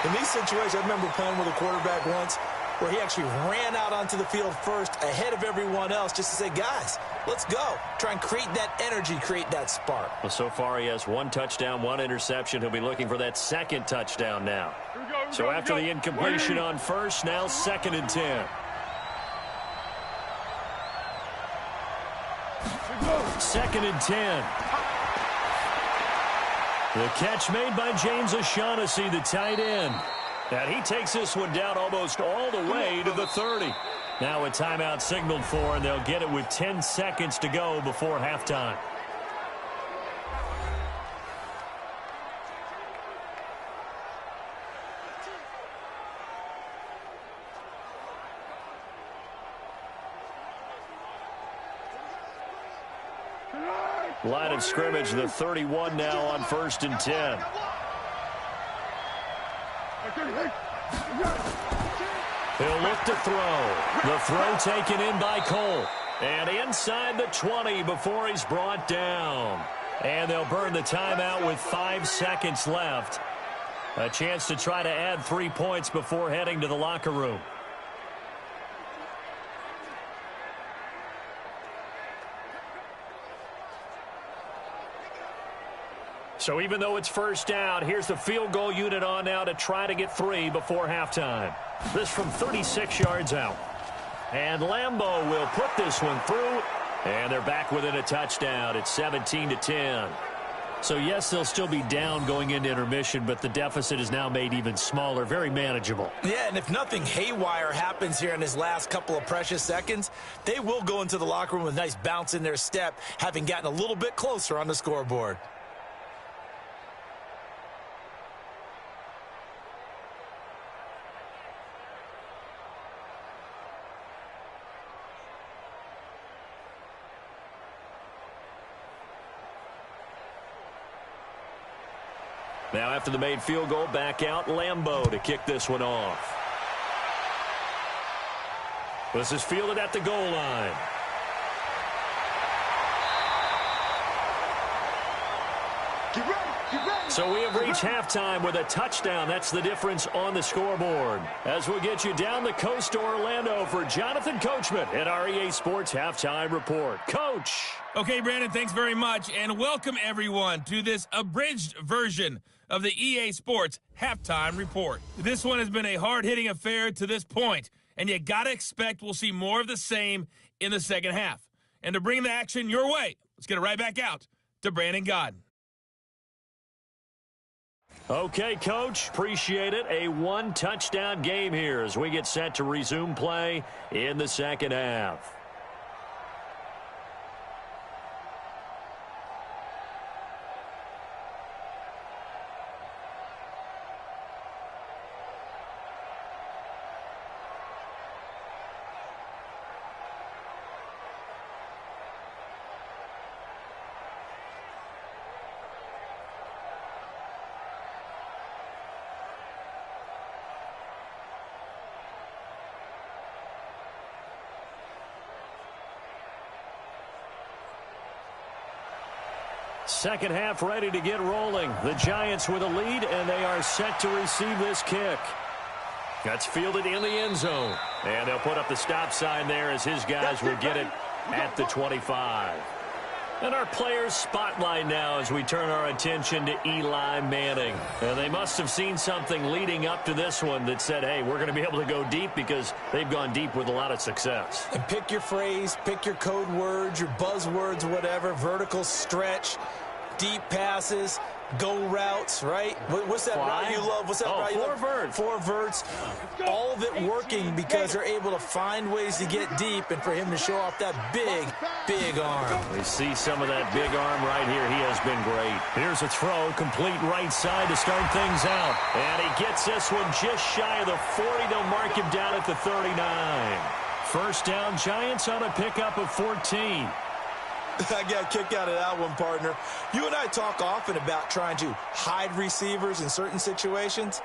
In these situations, I remember playing with a quarterback once where he actually ran out onto the field first ahead of everyone else just to say, guys, let's go. Try and create that energy, create that spark. Well, so far he has 1 touchdown, 1 interception. He'll be looking for that 2nd touchdown now. So after the incompletion on 1st, now 2nd and 10. 2nd and 10. The catch made by James O'Shaughnessy, the tight end. And he takes this one down almost all the way to the 30. Now a timeout signaled for, and they'll get it with 10 seconds to go before halftime. Line of scrimmage, the 31 now on 1st and 10. He'll look to throw. The throw taken in by Cole. And inside the 20 before he's brought down. And they'll burn the timeout with 5 seconds left. A chance to try to add 3 points before heading to the locker room. So even though it's 1st down, here's the field goal unit on now to try to get 3 before halftime. This from 36 yards out. And Lambeau will put this one through. And they're back within a touchdown. It's 17-10. So yes, they'll still be down going into intermission, but the deficit is now made even smaller, very manageable. Yeah, and if nothing haywire happens here in his last couple of precious seconds, they will go into the locker room with a nice bounce in their step, having gotten a little bit closer on the scoreboard. Now after the made field goal, back out Lambeau to kick this one off. This is fielded at the goal line. So we have reached halftime with a touchdown. That's the difference on the scoreboard. As we'll get you down the coast to Orlando for Jonathan Coachman at our EA Sports Halftime Report. Coach. Okay, Brandon, thanks very much, and welcome everyone to this abridged version of the EA Sports Halftime Report. This one has been a hard-hitting affair to this point, and you got to expect we'll see more of the same in the second half. And to bring the action your way, let's get it right back out to Brandon Godden. Okay, Coach, appreciate it. A one-touchdown game here as we get set to resume play in the second half. Second half ready to get rolling. The Giants with a lead, and they are set to receive this kick. That's fielded in the end zone. And they'll put up the stop sign there as his guys will get it at the 25. And our players spotlight now as we turn our attention to Eli Manning. And they must have seen something leading up to this one that said, hey, we're going to be able to go deep because they've gone deep with a lot of success. And pick your phrase, pick your code words, your buzzwords, whatever, vertical stretch, deep passes, go routes, right? What's that route you love? What's that route you love? Four verts. All of it working because they're able to find ways to get deep and for him to show off that big, big arm. We see some of that big arm right here. He has been great. Here's a throw, complete right side to start things out. And he gets this one just shy of the 40. They'll mark him down at the 39. First down, Giants on a pickup of 14. I got a kick out of that one, partner. You and I talk often about trying to hide receivers in certain situations,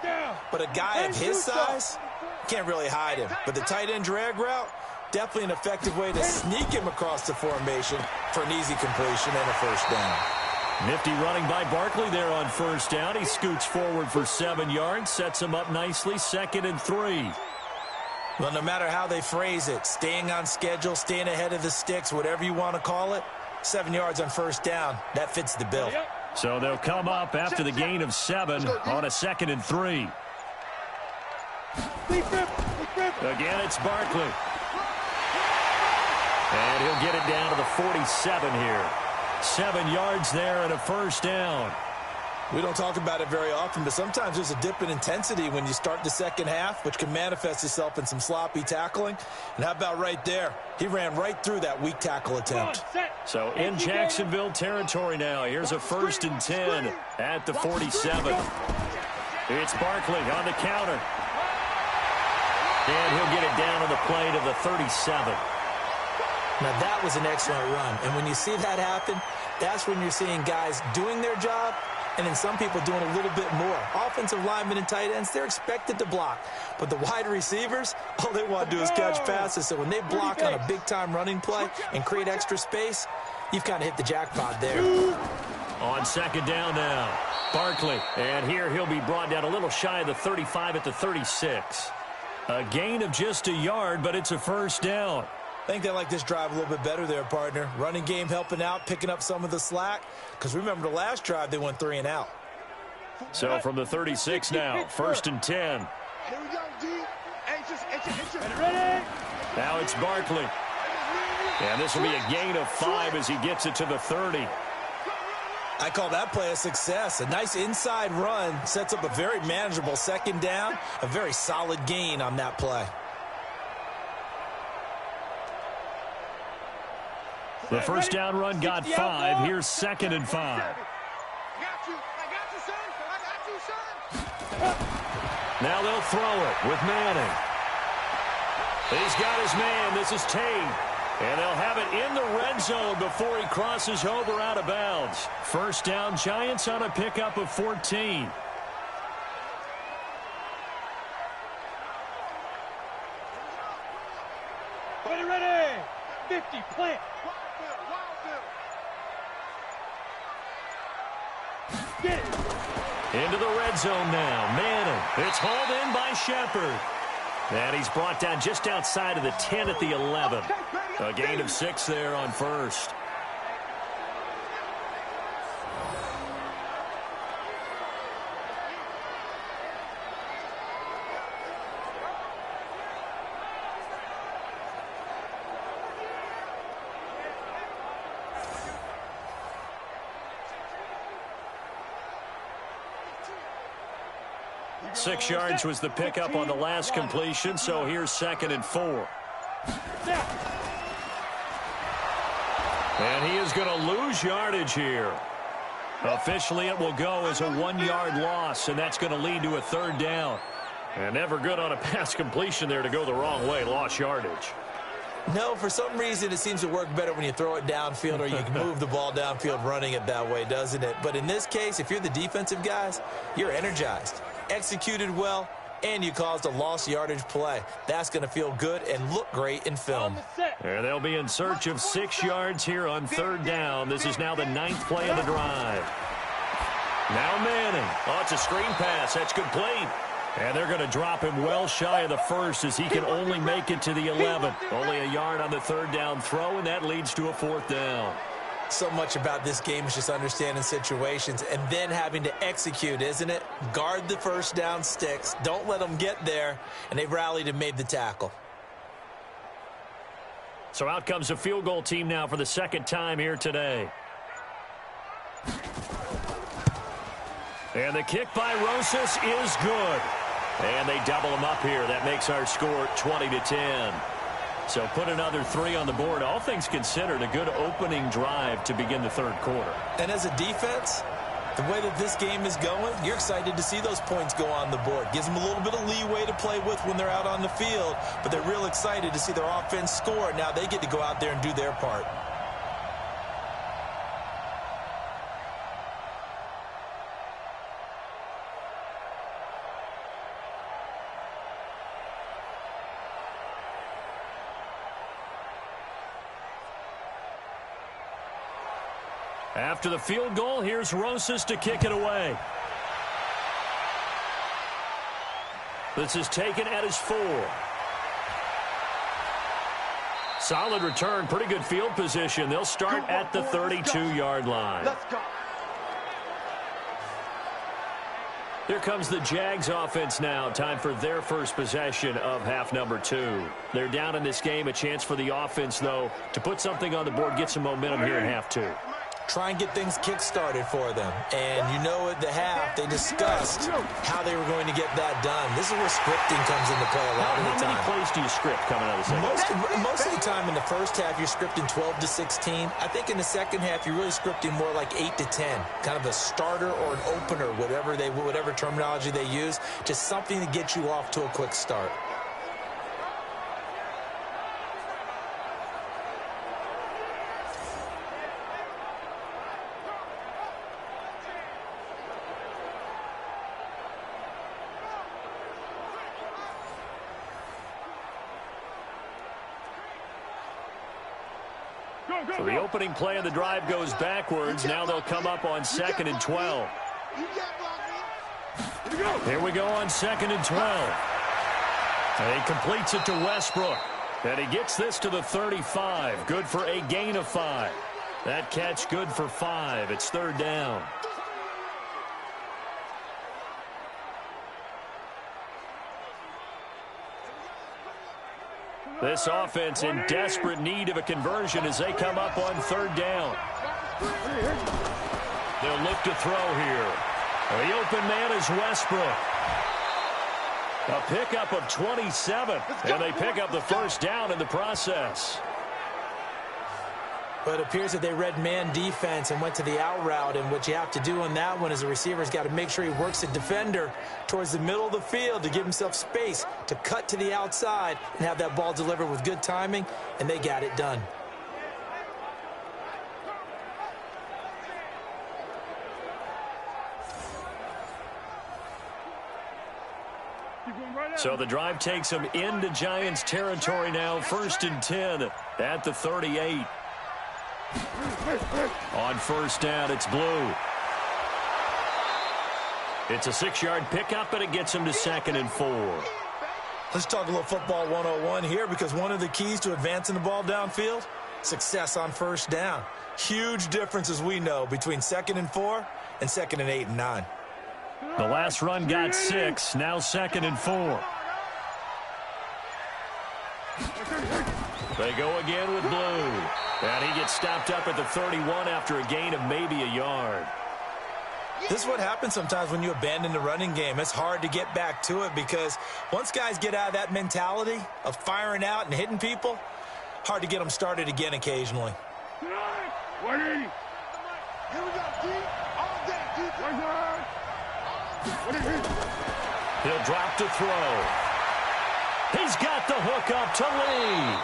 but a guy of his size can't really hide him. But the tight end drag route, definitely an effective way to sneak him across the formation for an easy completion and a first down. Nifty running by Barkley there on first down. He scoots forward for 7 yards, sets him up nicely, 2nd and 3. Well, no matter how they phrase it, staying on schedule, staying ahead of the sticks, whatever you want to call it, 7 yards on first down, that fits the bill. So they'll come up after the gain of 7 on a 2nd and 3. Again, it's Barkley. And he'll get it down to the 47 here. 7 yards there and a first down. We don't talk about it very often, but sometimes there's a dip in intensity when you start the second half, which can manifest itself in some sloppy tackling. And how about right there? He ran right through that weak tackle attempt. So in Jacksonville territory now. Here's a 1st and 10 at the 47. It's Barkley on the counter. And he'll get it down on the play to the 37. Now that was an excellent run. And when you see that happen, that's when you're seeing guys doing their job and then some people doing a little bit more. Offensive linemen and tight ends, they're expected to block. But the wide receivers, all they want to do is catch passes. So when they block on a big-time running play and create extra space, you've kind of hit the jackpot there. On 2nd down now, Barkley. And here he'll be brought down a little shy of the 35 at the 36. A gain of just a yard, but it's a first down. I think they like this drive a little bit better there, partner. Running game helping out, picking up some of the slack. Because remember the last drive, they went 3 and out. So from the 36 now, 1st and 10. Here we go, D. Ready? Now it's Barkley. And this will be a gain of 5 as he gets it to the 30. I call that play a success. A nice inside run sets up a very manageable 2nd down. A very solid gain on that play. The first down run got 5. Here's 2nd and 5. I got you, son. Now they'll throw it with Manning. He's got his man. This is Tate. And they'll have it in the red zone before he crosses over out of bounds. First down, Giants on a pickup of 14. 50, plant. Get it. Into the red zone now. Manning. It's hauled in by Shepard. And he's brought down just outside of the 10 at the 11. A gain of 6 there on first. Six yards was the pickup on the last completion, so here's 2nd and 4. And he is going to lose yardage here. Officially, it will go as a 1-yard loss, and that's going to lead to a 3rd down. And never good on a pass completion there to go the wrong way. Lost yardage. No, for some reason, it seems to work better when you throw it downfield or you can move the ball downfield running it that way, doesn't it? But in this case, if you're the defensive guys, you're energized, executed well, and you caused a lost yardage play. That's going to feel good and look great in film. And they'll be in search of 6 yards here on 3rd down. This is now the 9th play of the drive. Now Manning. Oh, it's a screen pass. That's complete. And they're going to drop him well shy of the 1st as he can only make it to the 11th. Only a yard on the 3rd down throw, and that leads to a 4th down. So much about this game is just understanding situations and then having to execute, isn't it? Guard the 1st down sticks. Don't let them get there. And they've rallied and made the tackle. So out comes a field goal team now for the 2nd time here today. And the kick by Rosas is good. And they double him up here. That makes our score 20-10. So put another 3 on the board. All things considered, a good opening drive to begin the 3rd quarter. And as a defense, the way that this game is going, you're excited to see those points go on the board. Gives them a little bit of leeway to play with when they're out on the field, but they're real excited to see their offense score. Now they get to go out there and do their part. After the field goal, here's Rosas to kick it away. This is taken at his 4. Solid return, pretty good field position. They'll start at the 32-yard line. Let's go. Here comes the Jags offense now. Time for their first possession of half number 2. They're down in this game. A chance for the offense, though, to put something on the board, get some momentum here in half 2. Try and get things kick-started for them. And you know at the half, they discussed how they were going to get that done. This is where scripting comes into play a lot of the time. How many plays do you script coming out of the second? Most of the time in the first half, you're scripting 12 to 16. I think in the second half, you're really scripting more like 8 to 10. Kind of a starter or an opener, whatever terminology they use. Just something to get you off to a quick start. So the opening play of the drive goes backwards. Now they'll come up on 2nd and 12. Here we go on 2nd and 12. And he completes it to Westbrook. And he gets this to the 35. Good for a gain of 5. That catch good for 5. It's 3rd down. This offense in desperate need of a conversion as they come up on 3rd down. They'll look to throw here. The open man is Westbrook. A pickup of 27, and they pick up the 1st down in the process. But it appears that they read man defense and went to the out route, and what you have to do on that one is the receiver's got to make sure he works the defender towards the middle of the field to give himself space to cut to the outside and have that ball delivered with good timing, and they got it done. So the drive takes them into Giants territory now. 1st and 10 at the 38. On 1st down, it's Blue. It's a 6-yard pickup, and it gets him to 2nd and 4. Let's talk a little football 101 here, because one of the keys to advancing the ball downfield, success on 1st down. Huge difference, as we know, between 2nd and 4 and 2nd and 8 and 9. The last run got 6, now 2nd and 4. They go again with Blue. And he gets stopped up at the 31 after a gain of maybe a yard. This is what happens sometimes when you abandon the running game. It's hard to get back to it, because once guys get out of that mentality of firing out and hitting people, hard to get them started again occasionally. 180. Here we go, D. All day, D. He'll drop to throw. He's got the hook up to Lee.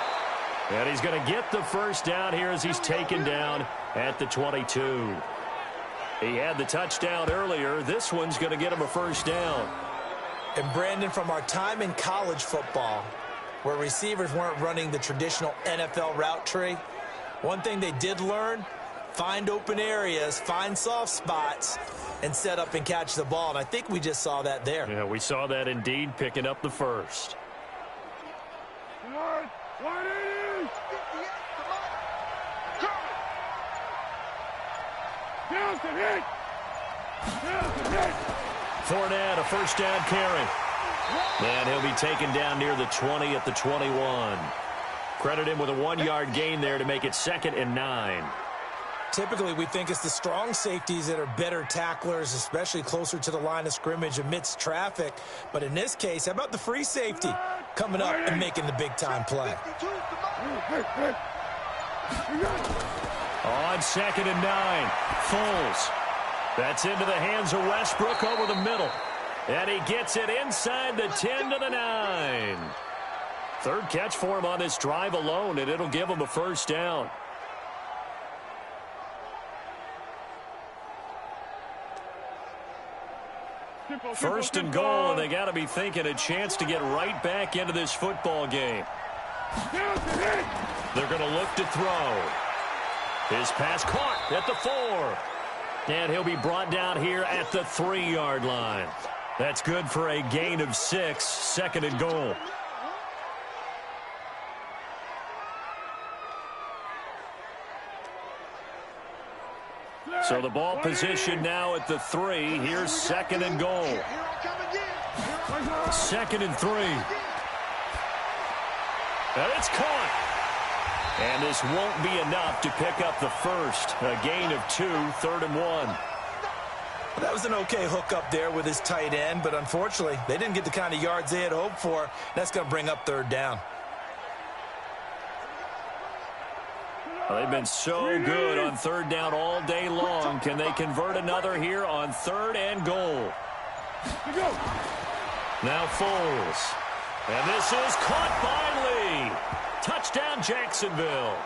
And he's going to get the 1st down here as he's taken down at the 22. He had the touchdown earlier. This one's going to get him a 1st down. And Brandon, from our time in college football, where receivers weren't running the traditional NFL route tree, one thing they did learn, find open areas, find soft spots, and set up and catch the ball. And I think we just saw that there. Yeah, we saw that indeed, picking up the 1st. 180. Fournette, a 1st down carry. And he'll be taken down near the 20 at the 21. Credit him with a 1-yard gain there to make it 2nd and 9. Typically, we think it's the strong safeties that are better tacklers, especially closer to the line of scrimmage amidst traffic. But in this case, how about the free safety coming up and making the big-time play? On 2nd and 9, Foles. That's into the hands of Westbrook over the middle. And he gets it inside the 10 to the 9. 3rd catch for him on this drive alone, and it'll give him a 1st down. First and goal, and they got to be thinking a chance to get right back into this football game. They're going to look to throw. His pass caught at the 4. And he'll be brought down here at the 3-yard line. That's good for a gain of 6, 2nd and goal. So the ball position now at the 3. Here's 2nd and goal. 2nd and 3. And it's caught. And this won't be enough to pick up the 1st. A gain of 2, 3rd and 1. That was an okay hook up there with his tight end, but unfortunately, they didn't get the kind of yards they had hoped for. That's going to bring up 3rd down. Well, they've been so good on 3rd down all day long. Can they convert another here on 3rd and goal? Now Foles. And this is caught by Lee. Touchdown, Jacksonville.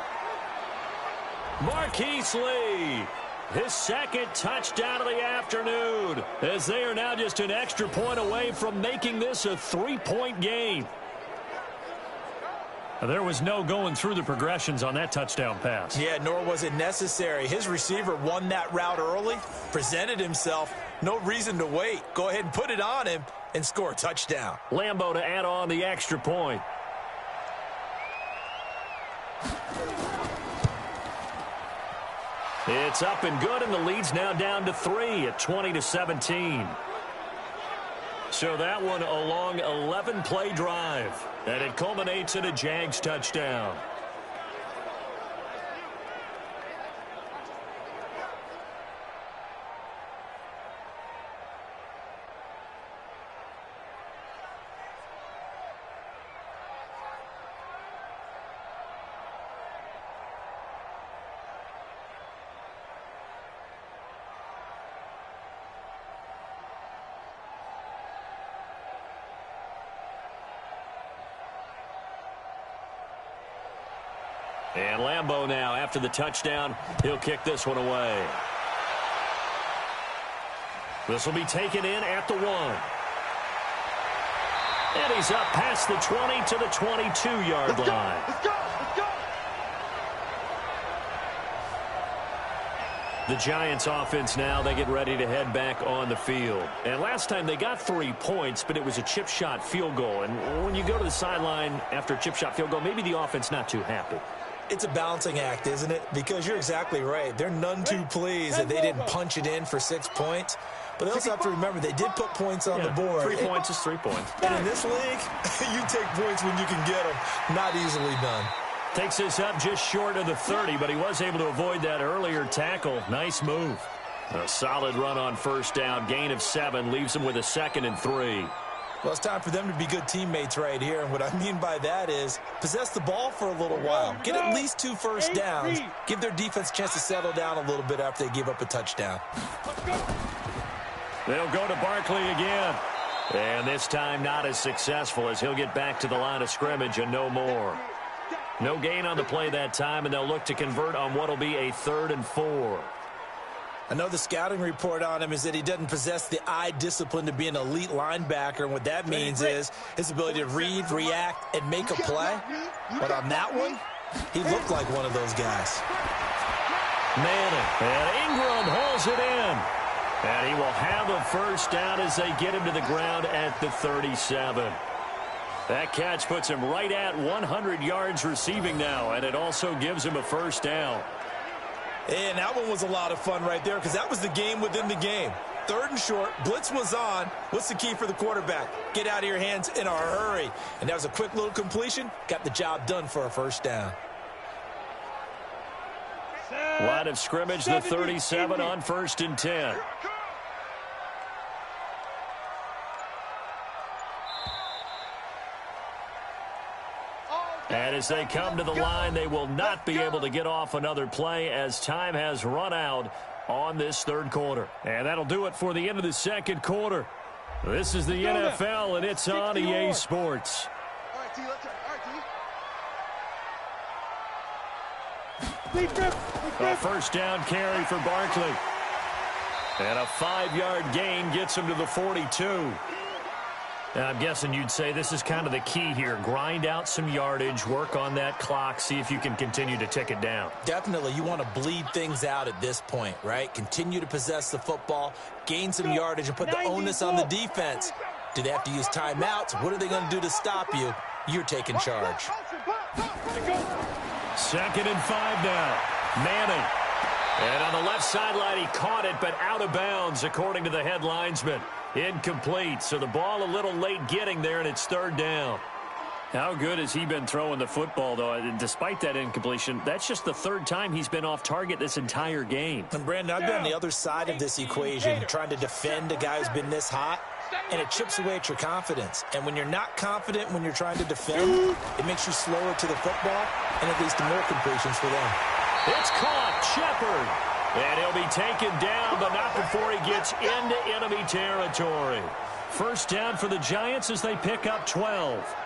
Marquise Lee, his 2nd touchdown of the afternoon, as they are now just an extra point away from making this a 3-point game. There was no going through the progressions on that touchdown pass. Yeah, nor was it necessary. His receiver won that route early, presented himself. No reason to wait. Go ahead and put it on him and score a touchdown. Lambeau to add on the extra point. It's up and good, and the lead's now down to 3 at 20-17. So that one a long 11-play drive, and it culminates in a Jags touchdown. And Lambeau now, after the touchdown, he'll kick this one away. This will be taken in at the 1. And he's up past the 20 to the 22-yard line. Let's go. Let's go. The Giants offense now, they get ready to head back on the field. And last time they got 3 points, but it was a chip shot field goal. And when you go to the sideline after a chip shot field goal, maybe the offense not too happy. It's a balancing act, isn't it? Because you're exactly right. They're none too pleased that they didn't punch it in for 6 points. But they also have to remember they did put points on the board. 3 points is 3 points. And in this league, you take points when you can get them. Not easily done. Takes this up just short of the 30, but he was able to avoid that earlier tackle. Nice move. A solid run on first down. Gain of 7 leaves him with a 2nd and 3. Well, it's time for them to be good teammates right here. And what I mean by that is possess the ball for a little while. Get at least 2 first downs. Give their defense a chance to settle down a little bit after they give up a touchdown. They'll go to Barkley again. And this time not as successful as he'll get back to the line of scrimmage and no more. No gain on the play that time, and they'll look to convert on what will be a 3rd and 4. I know the scouting report on him is that he doesn't possess the eye discipline to be an elite linebacker, and what that means is his ability to read, react, and make a play. But on that one, he looked like one of those guys. Madden, and Ingram hauls it in. And he will have a first down as they get him to the ground at the 37. That catch puts him right at 100 yards receiving now, and it also gives him a first down. And that one was a lot of fun right there because that was the game within the game. 3rd and short, blitz was on. What's the key for the quarterback? Get out of your hands in a hurry. And that was a quick little completion. Got the job done for a first down. Line of scrimmage, the 37 on 1st and 10. And as they come to the line, they will not be able to get off another play as time has run out on this 3rd quarter. And that'll do it for the end of the 2nd quarter. This is the NFL, and it's on EA Sports. All right, T, let's go. All right, T. A first down carry for Barkley. And a 5-yard gain gets him to the 42. And I'm guessing you'd say this is kind of the key here. Grind out some yardage, work on that clock, see if you can continue to tick it down. Definitely. You want to bleed things out at this point, right? Continue to possess the football, gain some yardage, and put the onus on the defense. Do they have to use timeouts? What are they going to do to stop you? You're taking charge. 2nd and 5 now. Manning. And on the left sideline, he caught it, but out of bounds, according to the head linesman. Incomplete, so the ball a little late getting there, and it's 3rd down. How good has he been throwing the football, though? Despite that incompletion, that's just the 3rd time he's been off target this entire game. And, Brandon, I've been on the other side of this equation, trying to defend a guy who's been this hot, and it chips away at your confidence. And when you're not confident when you're trying to defend, it makes you slower to the football, and it leads to more completions for them. It's caught. Shepard. And he'll be taken down, but not before he gets into enemy territory. First down for the Giants as they pick up 12.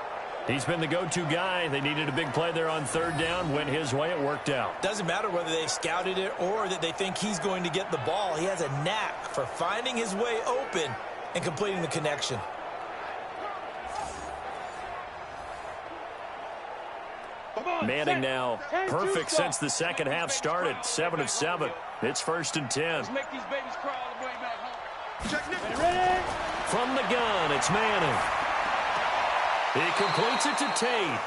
He's been the go-to guy. They needed a big play there on 3rd down. Went his way. It worked out. Doesn't matter whether they scouted it or that they think he's going to get the ball. He has a knack for finding his way open and completing the connection. Manning now perfect since the 2nd half started. 7 of 7. It's 1st and 10. Let's make these babies crawl all the way back home. Check Nick. Ready? From the gun, it's Manning. He completes it to Tate.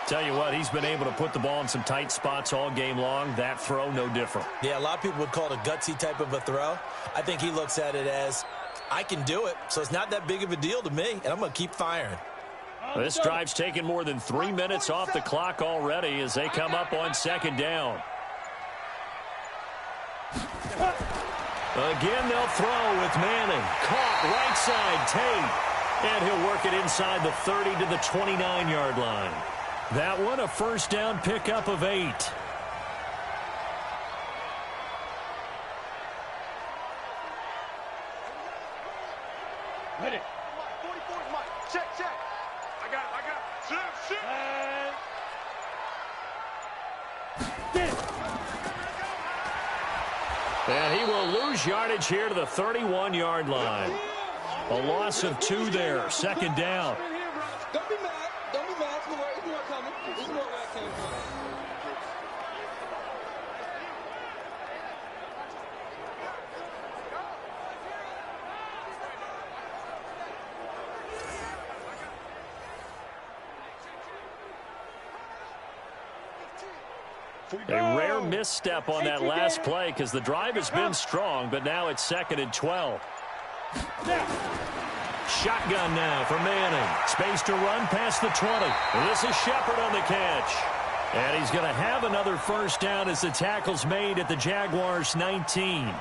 Tell you what, he's been able to put the ball in some tight spots all game long. That throw, no different. Yeah, a lot of people would call it a gutsy type of a throw. I think he looks at it as, I can do it, so it's not that big of a deal to me, and I'm going to keep firing. This drive's taken more than 3 minutes off the clock already as they come up on 2nd down. Again, they'll throw with Manning. Caught right side, Tate. And he'll work it inside the 30 to the 29-yard line. That one, a first down pickup of 8. Ready? 44 is Mike. Check. I got it. Check. And he will lose yardage here to the 31-yard line. A loss of 2 there. Second down. Don't be mad. Don't be mad. It's more coming. It's more where I came from. A rare misstep on that last play because the drive has been strong, but now it's 2nd and 12. Shotgun now for Manning. Space to run past the 20. This is Shepard on the catch. And he's going to have another first down as the tackle's made at the Jaguars' 19.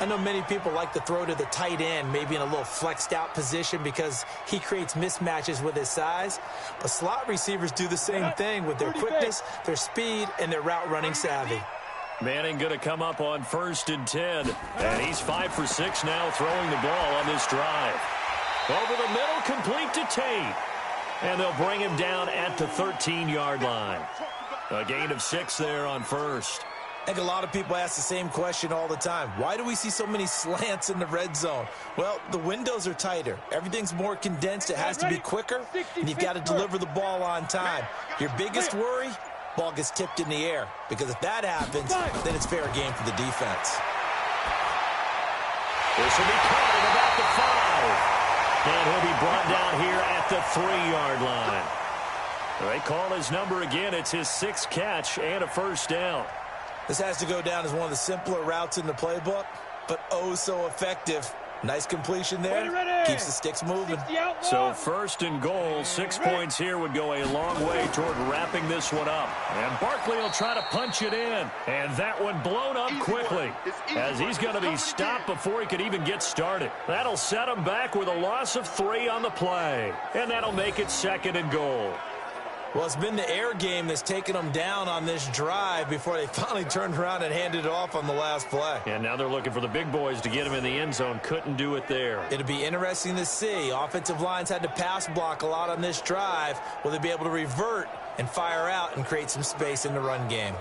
I know many people like to throw to the tight end, maybe in a little flexed out position because he creates mismatches with his size. But slot receivers do the same thing with their quickness, their speed, and their route running savvy. Manning going to come up on 1st and 10. And he's 5 for 6 now throwing the ball on this drive. Over the middle, complete to Tate. And they'll bring him down at the 13-yard line. A gain of 6 there on 1st. I think a lot of people ask the same question all the time. Why do we see so many slants in the red zone? Well, the windows are tighter. Everything's more condensed. It has to be quicker, and you've got to deliver the ball on time. Your biggest worry, ball gets tipped in the air, because if that happens, then it's fair game for the defense. This will be caught at about the 5. And he'll be brought down here at the 3-yard line. They call his number again. It's his 6th catch and a first down. This has to go down as one of the simpler routes in the playbook, but oh so effective. Nice completion there. Keeps the sticks moving. So 1st and goal, 6 points here would go a long way toward wrapping this one up. And Barkley will try to punch it in. And that one blown up quickly as he's going to be stopped before he could even get started. That'll set him back with a loss of 3 on the play. And that'll make it 2nd and goal. Well, it's been the air game that's taken them down on this drive before they finally turned around and handed it off on the last play. And now they're looking for the big boys to get him in the end zone. Couldn't do it there. It'll be interesting to see. Offensive lines had to pass block a lot on this drive. Will they be able to revert and fire out and create some space in the run game?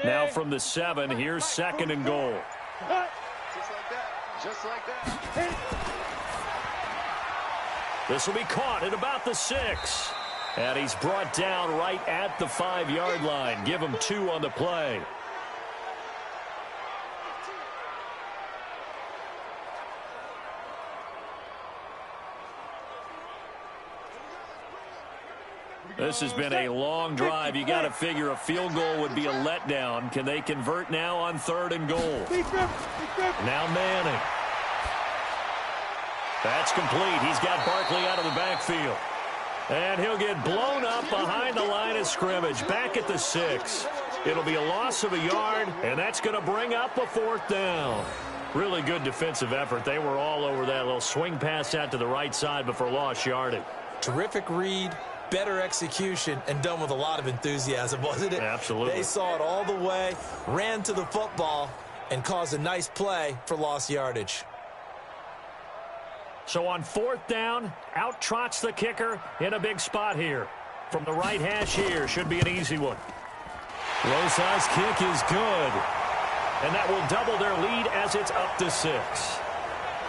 Now from the 7, here's 2nd and goal. Just like that. Just like that. This will be caught at about the 6. And he's brought down right at the 5-yard line. Give him 2 on the play. This has been a long drive. You got to figure a field goal would be a letdown. Can they convert now on 3rd and goal? Now Manning. That's complete. He's got Barkley out of the backfield. And he'll get blown up behind the line of scrimmage. Back at the 6. It'll be a loss of a yard, and that's going to bring up a 4th down. Really good defensive effort. They were all over that little swing pass out to the right side before lost yardage. Terrific read, better execution, and done with a lot of enthusiasm, wasn't it? Absolutely. They saw it all the way, ran to the football, and caused a nice play for lost yardage. So on 4th down, out trots the kicker in a big spot here. From the right hash here, should be an easy one. Rosa's kick is good. And that will double their lead as it's up to 6.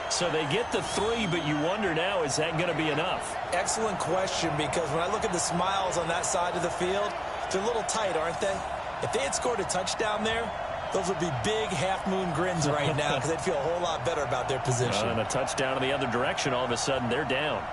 So they get the 3, but you wonder now, is that going to be enough? Excellent question, because when I look at the smiles on that side of the field, they're a little tight, aren't they? If they had scored a touchdown there, those would be big half-moon grins right now because they'd feel a whole lot better about their position. And a touchdown in the other direction, all of a sudden they're down.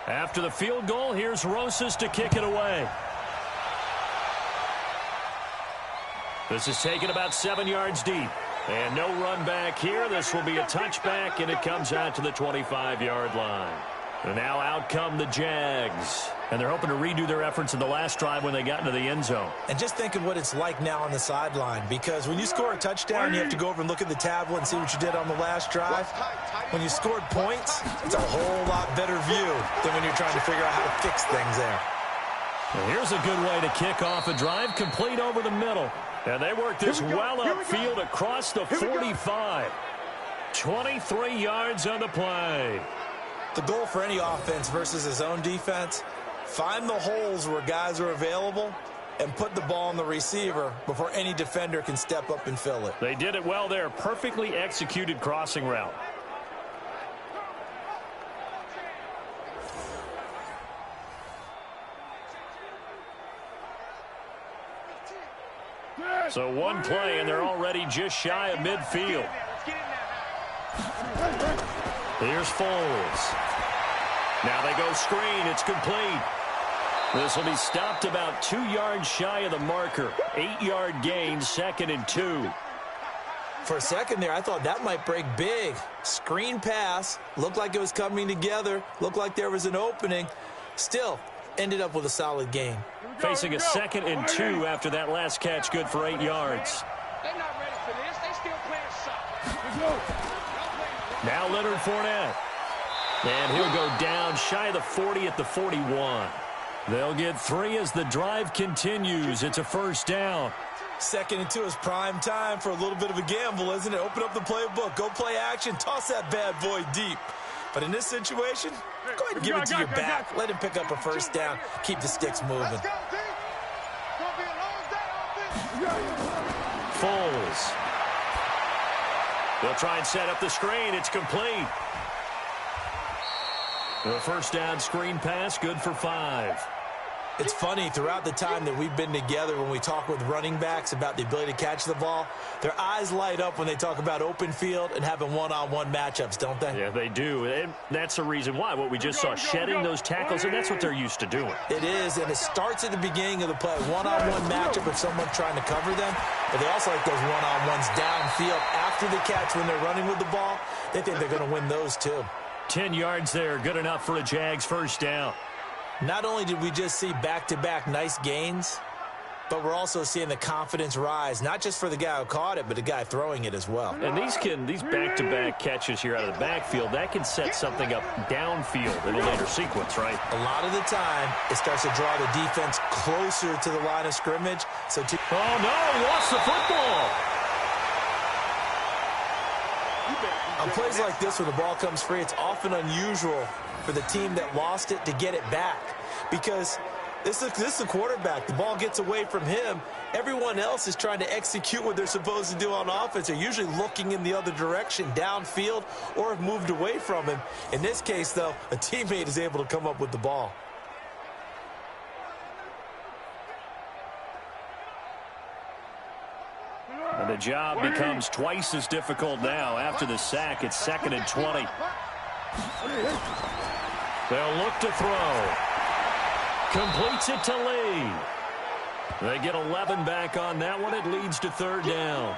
After the field goal, here's Rosas to kick it away. This is taken about 7 yards deep. And no run back here. This will be a touchback, and it comes out to the 25-yard line. And now out come the Jags. And they're hoping to redo their efforts in the last drive when they got into the end zone. And just think of what it's like now on the sideline, because when you score a touchdown, you have to go over and look at the tablet and see what you did on the last drive. When you scored points, it's a whole lot better view than when you're trying to figure out how to fix things there. And here's a good way to kick off a drive, complete over the middle. And they work this well upfield across the 45. 23 yards on the play. The goal for any offense versus his own defense, find the holes where guys are available and put the ball on the receiver before any defender can step up and fill it. They did it well there. Perfectly executed crossing route. So one play, and they're already just shy of midfield. Here's Foles. Now they go screen. It's complete. This will be stopped about 2 yards shy of the marker. 8-yard gain, 2nd and 2. For a second there, I thought that might break big. Screen pass. Looked like it was coming together. Looked like there was an opening. Still, ended up with a solid gain. Facing a 2nd and 2 after that last catch, good for 8 yards. They're not ready for this. They still playing soft. Now Leonard Fournette. And he'll go down shy of the 40 at the 41. They'll get 3 as the drive continues. It's a first down. 2nd and 2 is prime time for a little bit of a gamble, isn't it? Open up the playbook. Go play action. Toss that bad boy deep. But in this situation, go ahead and give it to your back. Let him pick up a first down. Keep the sticks moving. Foles. They'll try and set up the screen. It's complete. The first down screen pass, good for 5. It's funny, throughout the time that we've been together, when we talk with running backs about the ability to catch the ball, their eyes light up when they talk about open field and having one-on-one matchups, don't they? Yeah, they do. And that's the reason why. What we just saw, shedding those tackles, and that's what they're used to doing. It is, and it starts at the beginning of the play. One-on-one matchup if someone's trying to cover them, but they also like those one-on-ones downfield after the catch when they're running with the ball. They think they're going to win those too. 10 yards there, good enough for a Jags first down. Not only did we just see back-to-back nice gains, but we're also seeing the confidence rise, not just for the guy who caught it, but the guy throwing it as well. And these back-to-back catches here out of the backfield, that can set something up downfield in a later sequence, right? A lot of the time, it starts to draw the defense closer to the line of scrimmage. So oh, no, he lost the football. On plays like this, when the ball comes free, it's often unusual for the team that lost it to get it back. Because this is a quarterback. The ball gets away from him. Everyone else is trying to execute what they're supposed to do on offense. They're usually looking in the other direction, downfield, or have moved away from him. In this case, though, a teammate is able to come up with the ball. And the job becomes twice as difficult now. After the sack, it's 2nd and 20. They'll look to throw. Completes it to Lee. They get 11 back on that one. It leads to 3rd down.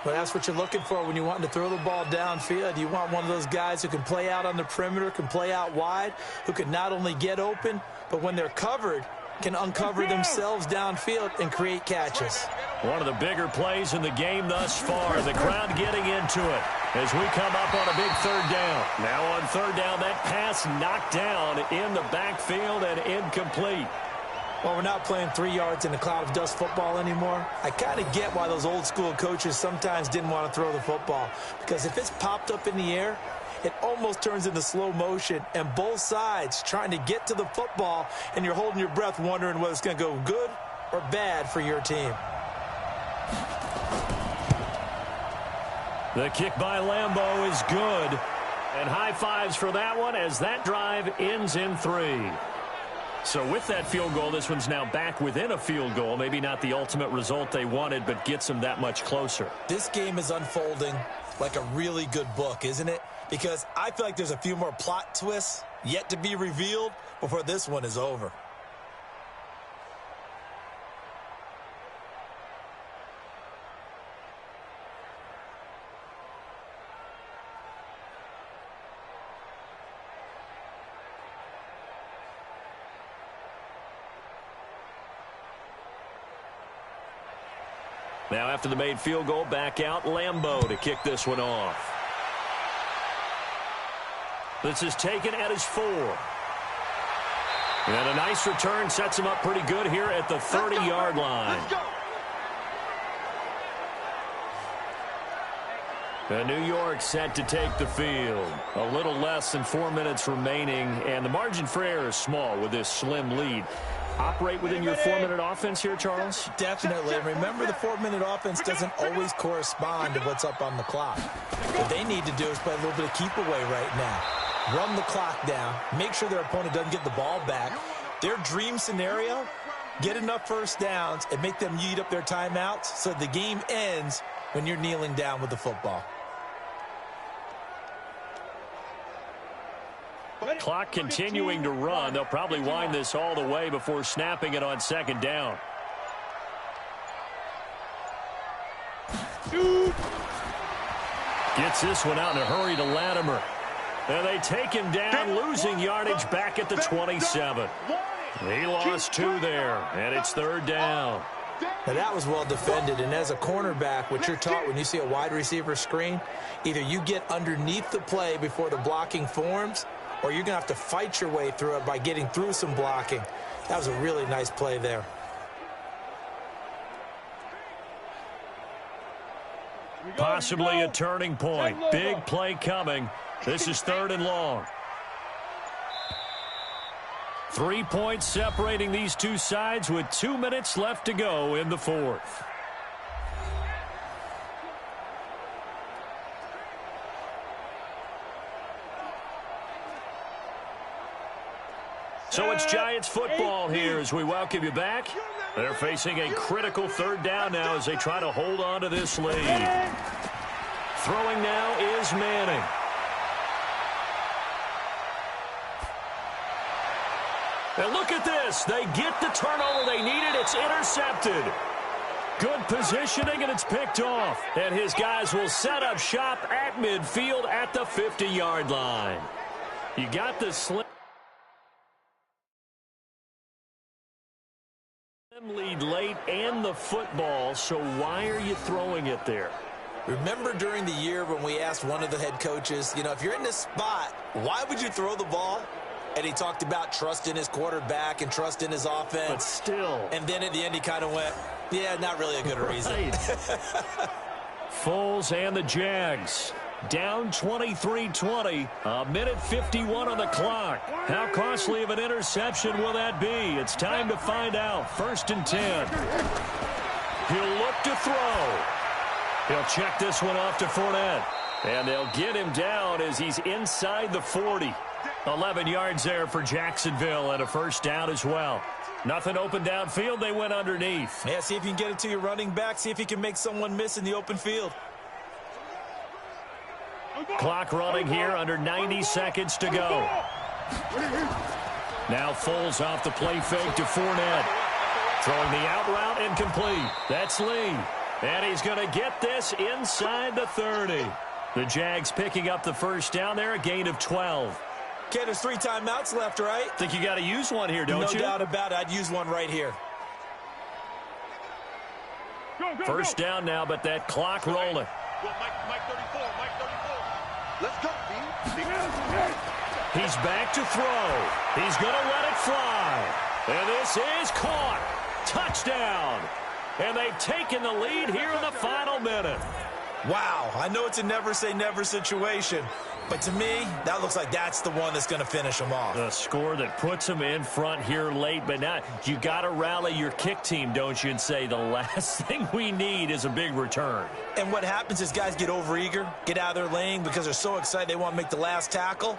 Well, that's what you're looking for when you're wanting to throw the ball downfield. You want one of those guys who can play out on the perimeter, can play out wide, who can not only get open, but when they're covered, can uncover themselves downfield and create catches. One of the bigger plays in the game thus far. The crowd getting into it as we come up on a big 3rd down. Now on 3rd down, that pass knocked down in the backfield and incomplete. Well, we're not playing 3 yards in a cloud of dust football anymore. I kind of get why those old school coaches sometimes didn't want to throw the football. Because if it's popped up in the air, it almost turns into slow motion, and both sides trying to get to the football, and you're holding your breath wondering whether it's going to go good or bad for your team. The kick by Lambeau is good. And high fives for that one as that drive ends in 3. So with that field goal, this one's now back within a field goal. Maybe not the ultimate result they wanted, but gets them that much closer. This game is unfolding like a really good book, isn't it? Because I feel like there's a few more plot twists yet to be revealed before this one is over. Now after the made field goal, back out Lambeau to kick this one off. This is taken at his 4. And a nice return sets him up pretty good here at the 30-yard line. And New York set to take the field. A little less than 4 minutes remaining, and the margin for error is small with this slim lead. Operate within your 4-minute offense here, Charles? Definitely. And remember, the 4-minute offense doesn't always correspond to what's up on the clock. What they need to do is play a little bit of keep away right now. Run the clock down. Make sure their opponent doesn't get the ball back. Their dream scenario, get enough first downs and make them eat up their timeouts so the game ends when you're kneeling down with the football. Clock continuing to run. They'll probably wind this all the way before snapping it on second down. Gets this one out in a hurry to Latimer. And they take him down, losing yardage back at the 27. He lost 2 there, and it's third down. Now, that was well defended, and as a cornerback, what you're taught when you see a wide receiver screen, either you get underneath the play before the blocking forms, or you're going to have to fight your way through it by getting through some blocking. That was a really nice play there. Possibly a turning point. Big play coming. This is third and long. 3 points separating these two sides with 2 minutes left to go in the fourth. So it's Giants football here as we welcome you back. They're facing a critical third down now as they try to hold on to this lead. Throwing now is Manning. And look at this. They get the turnover they needed. It's intercepted. Good positioning, and it's picked off. And his guys will set up shop at midfield at the 50-yard line. You got the slim lead late and the football, so why are you throwing it there? Remember during the year when we asked one of the head coaches, if you're in this spot, why would you throw the ball? And he talked about trust in his quarterback and trust in his offense. But still. And then at the end he kind of went, yeah, not really a good reason. Foles and the Jags down 23-20. A minute 51 on the clock. How costly of an interception will that be? It's time to find out. 1st and 10. He'll look to throw. He'll check this one off to Fournette. And they'll get him down as he's inside the 40. 11 yards there for Jacksonville and a first down as well. Nothing open downfield. They went underneath. Yeah, see if you can get it to your running back. See if you can make someone miss in the open field. Clock running here, under 90 seconds to go. Now Foles off the play fake to Fournette. Throwing the out route incomplete. That's Lee. And he's going to get this inside the 30. The Jags picking up the first down there, a gain of 12. Okay, there's 3 timeouts left, right? Think you got to use one here, don't you? No doubt about it. I'd use one right here. First down now, but that clock rolling. Mike 34, Mike 34. Let's go, D. He's back to throw. He's going to let it fly. And this is caught. Touchdown. And they've taken the lead here in the final minute. Wow, I know it's a never-say-never situation, but to me, that looks like that's the one that's going to finish them off. The score that puts them in front here late, but now you got to rally your kick team, don't you, and say the last thing we need is a big return. And what happens is guys get overeager, get out of their lane because they're so excited they want to make the last tackle.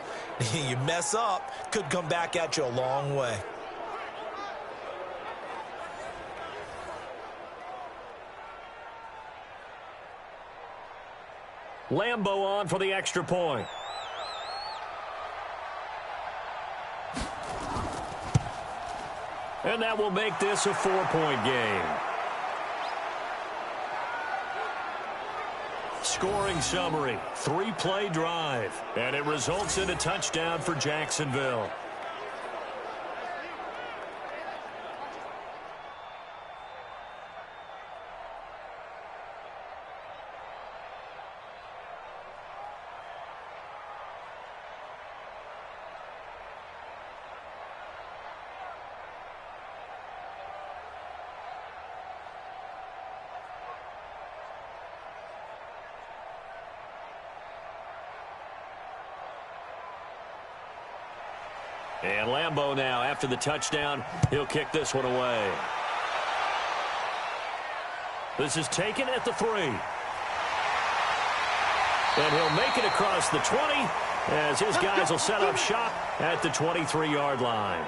You mess up, could come back at you a long way. Lambeau on for the extra point. And that will make this a 4-point game. Scoring summary, 3-play drive. And it results in a touchdown for Jacksonville. And Lambeau now, after the touchdown, he'll kick this one away. This is taken at the 3. And he'll make it across the 20 as his guys will set up shop at the 23-yard line.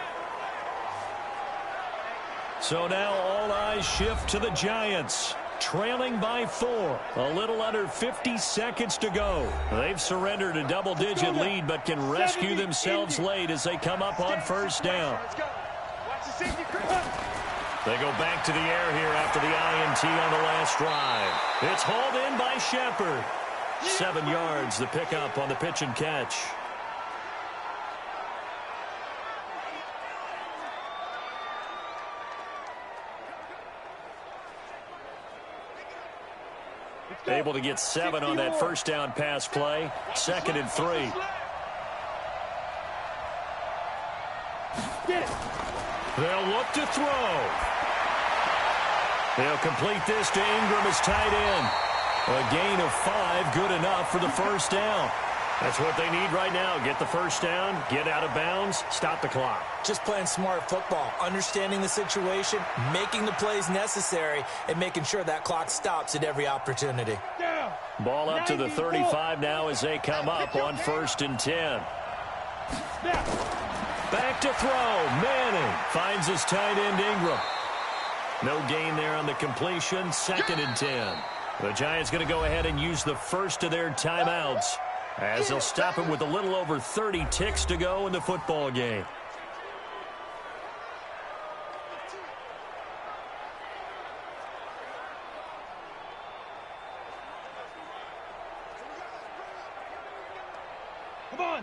So now all eyes shift to the Giants, trailing by 4. A little under 50 seconds to go. They've surrendered a double-digit lead but can rescue themselves late as they come up on first down. They go back to the air here after the INT on the last drive. It's hauled in by Shepard. 7 yards, the pickup on the pitch and catch. Able to get 7 on that first down pass play. 2nd and 3. They'll look to throw. They'll complete this to Ingram as tight end. A gain of 5, good enough for the first down. That's what they need right now. Get the first down, get out of bounds, stop the clock. Just playing smart football, understanding the situation, making the plays necessary, and making sure that clock stops at every opportunity. Ball up to the 35 now as they come up on 1st and 10. Back to throw. Manning finds his tight end Ingram. No gain there on the completion. 2nd and 10. The Giants going to go ahead and use the first of their timeouts as they'll stop it with a little over 30 ticks to go in the football game.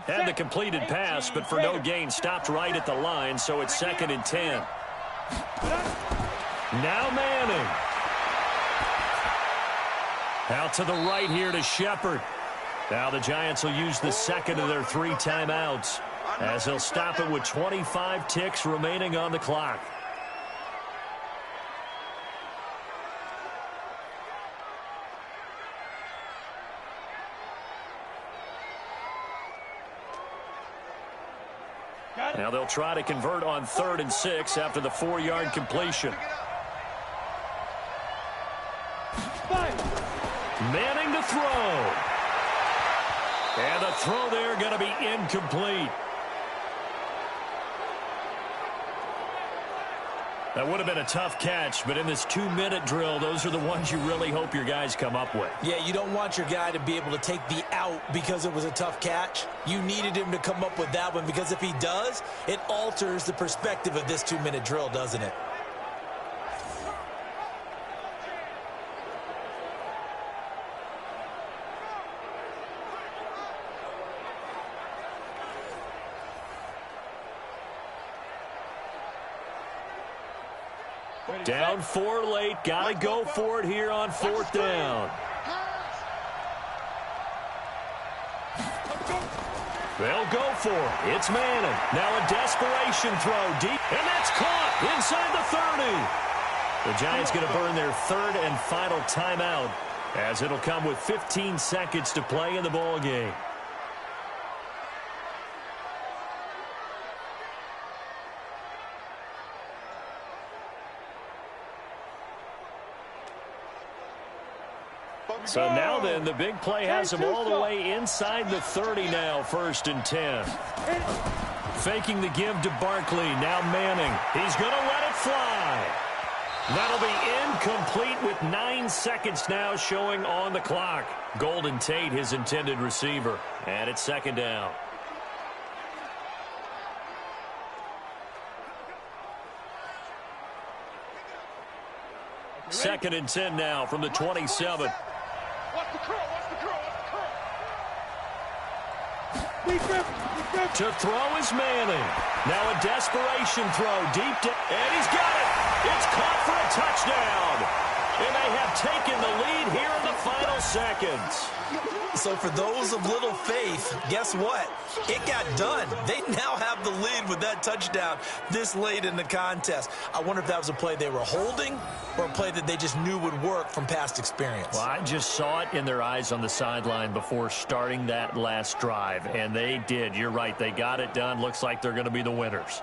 Had the completed pass, but for no gain, stopped right at the line, so it's 2nd and 10. Now Manning. Out to the right here to Shepard. Now the Giants will use the 2nd of their 3 timeouts as they'll stop it with 25 ticks remaining on the clock. Now they'll try to convert on 3rd and 6 after the 4-yard completion. Manning to throw. And the throw there going to be incomplete. That would have been a tough catch, but in this 2-minute drill, those are the ones you really hope your guys come up with. Yeah, you don't want your guy to be able to take the out because it was a tough catch. You needed him to come up with that one because if he does, it alters the perspective of this 2-minute drill, doesn't it? Down 4 late. Got to go for it here on 4th down. They'll go for it. It's Manning. Now a desperation throw deep. And that's caught inside the 30. The Giants going to burn their 3rd and final timeout as it'll come with 15 seconds to play in the ball game. So now then, the big play has him all the way inside the 30 now, 1st and 10. Faking the give to Barkley. Now Manning. He's going to let it fly. That'll be incomplete with 9 seconds now showing on the clock. Golden Tate, his intended receiver. And it's 2nd down. Second and 10 now from the 27. Watch the curl, watch the curl, watch the curl. To throw is Manning. Now a desperation throw deep down. And he's got it. It's caught for a touchdown. And they have taken the lead here in the final seconds. So for those of little faith, guess what? It got done. They now have the lead with that touchdown this late in the contest. I wonder if that was a play they were holding or a play that they just knew would work from past experience. Well, I just saw it in their eyes on the sideline before starting that last drive, and they did. You're right. They got it done. Looks like they're going to be the winners.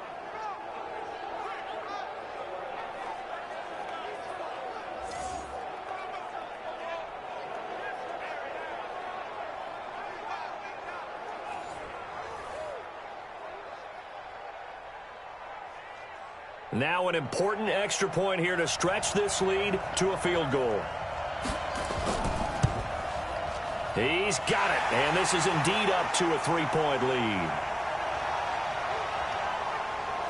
Now an important extra point here to stretch this lead to a field goal. He's got it, and this is indeed up to a 3-point lead.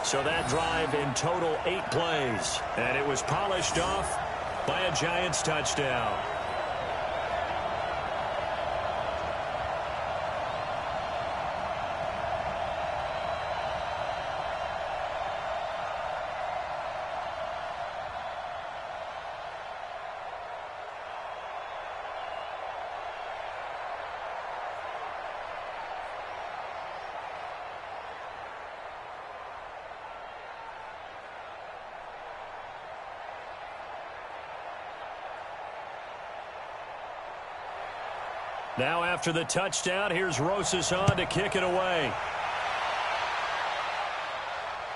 So that drive in total 8 plays, and it was polished off by a Giants touchdown. Now after the touchdown, here's Rosas on to kick it away.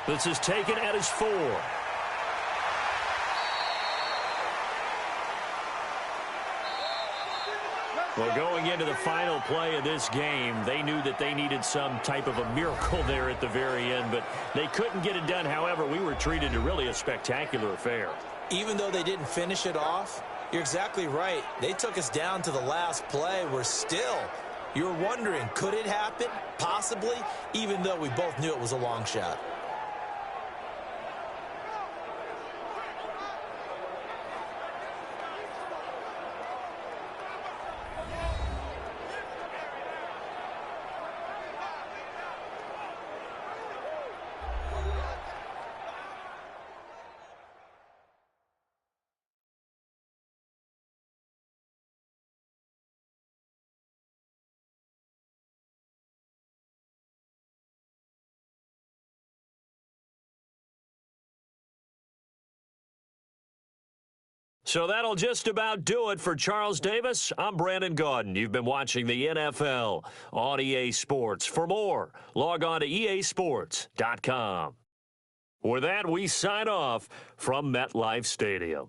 This is taken at his 4. Well, going into the final play of this game, they knew that they needed some type of a miracle there at the very end, but they couldn't get it done. However, we were treated to really a spectacular affair. Even though they didn't finish it off, you're exactly right. They took us down to the last play. We're still, you're wondering, could it happen? Possibly, even though we both knew it was a long shot. So that'll just about do it for Charles Davis. I'm Brandon Gaudin. You've been watching the NFL on EA Sports. For more, log on to easports.com. With that, we sign off from MetLife Stadium.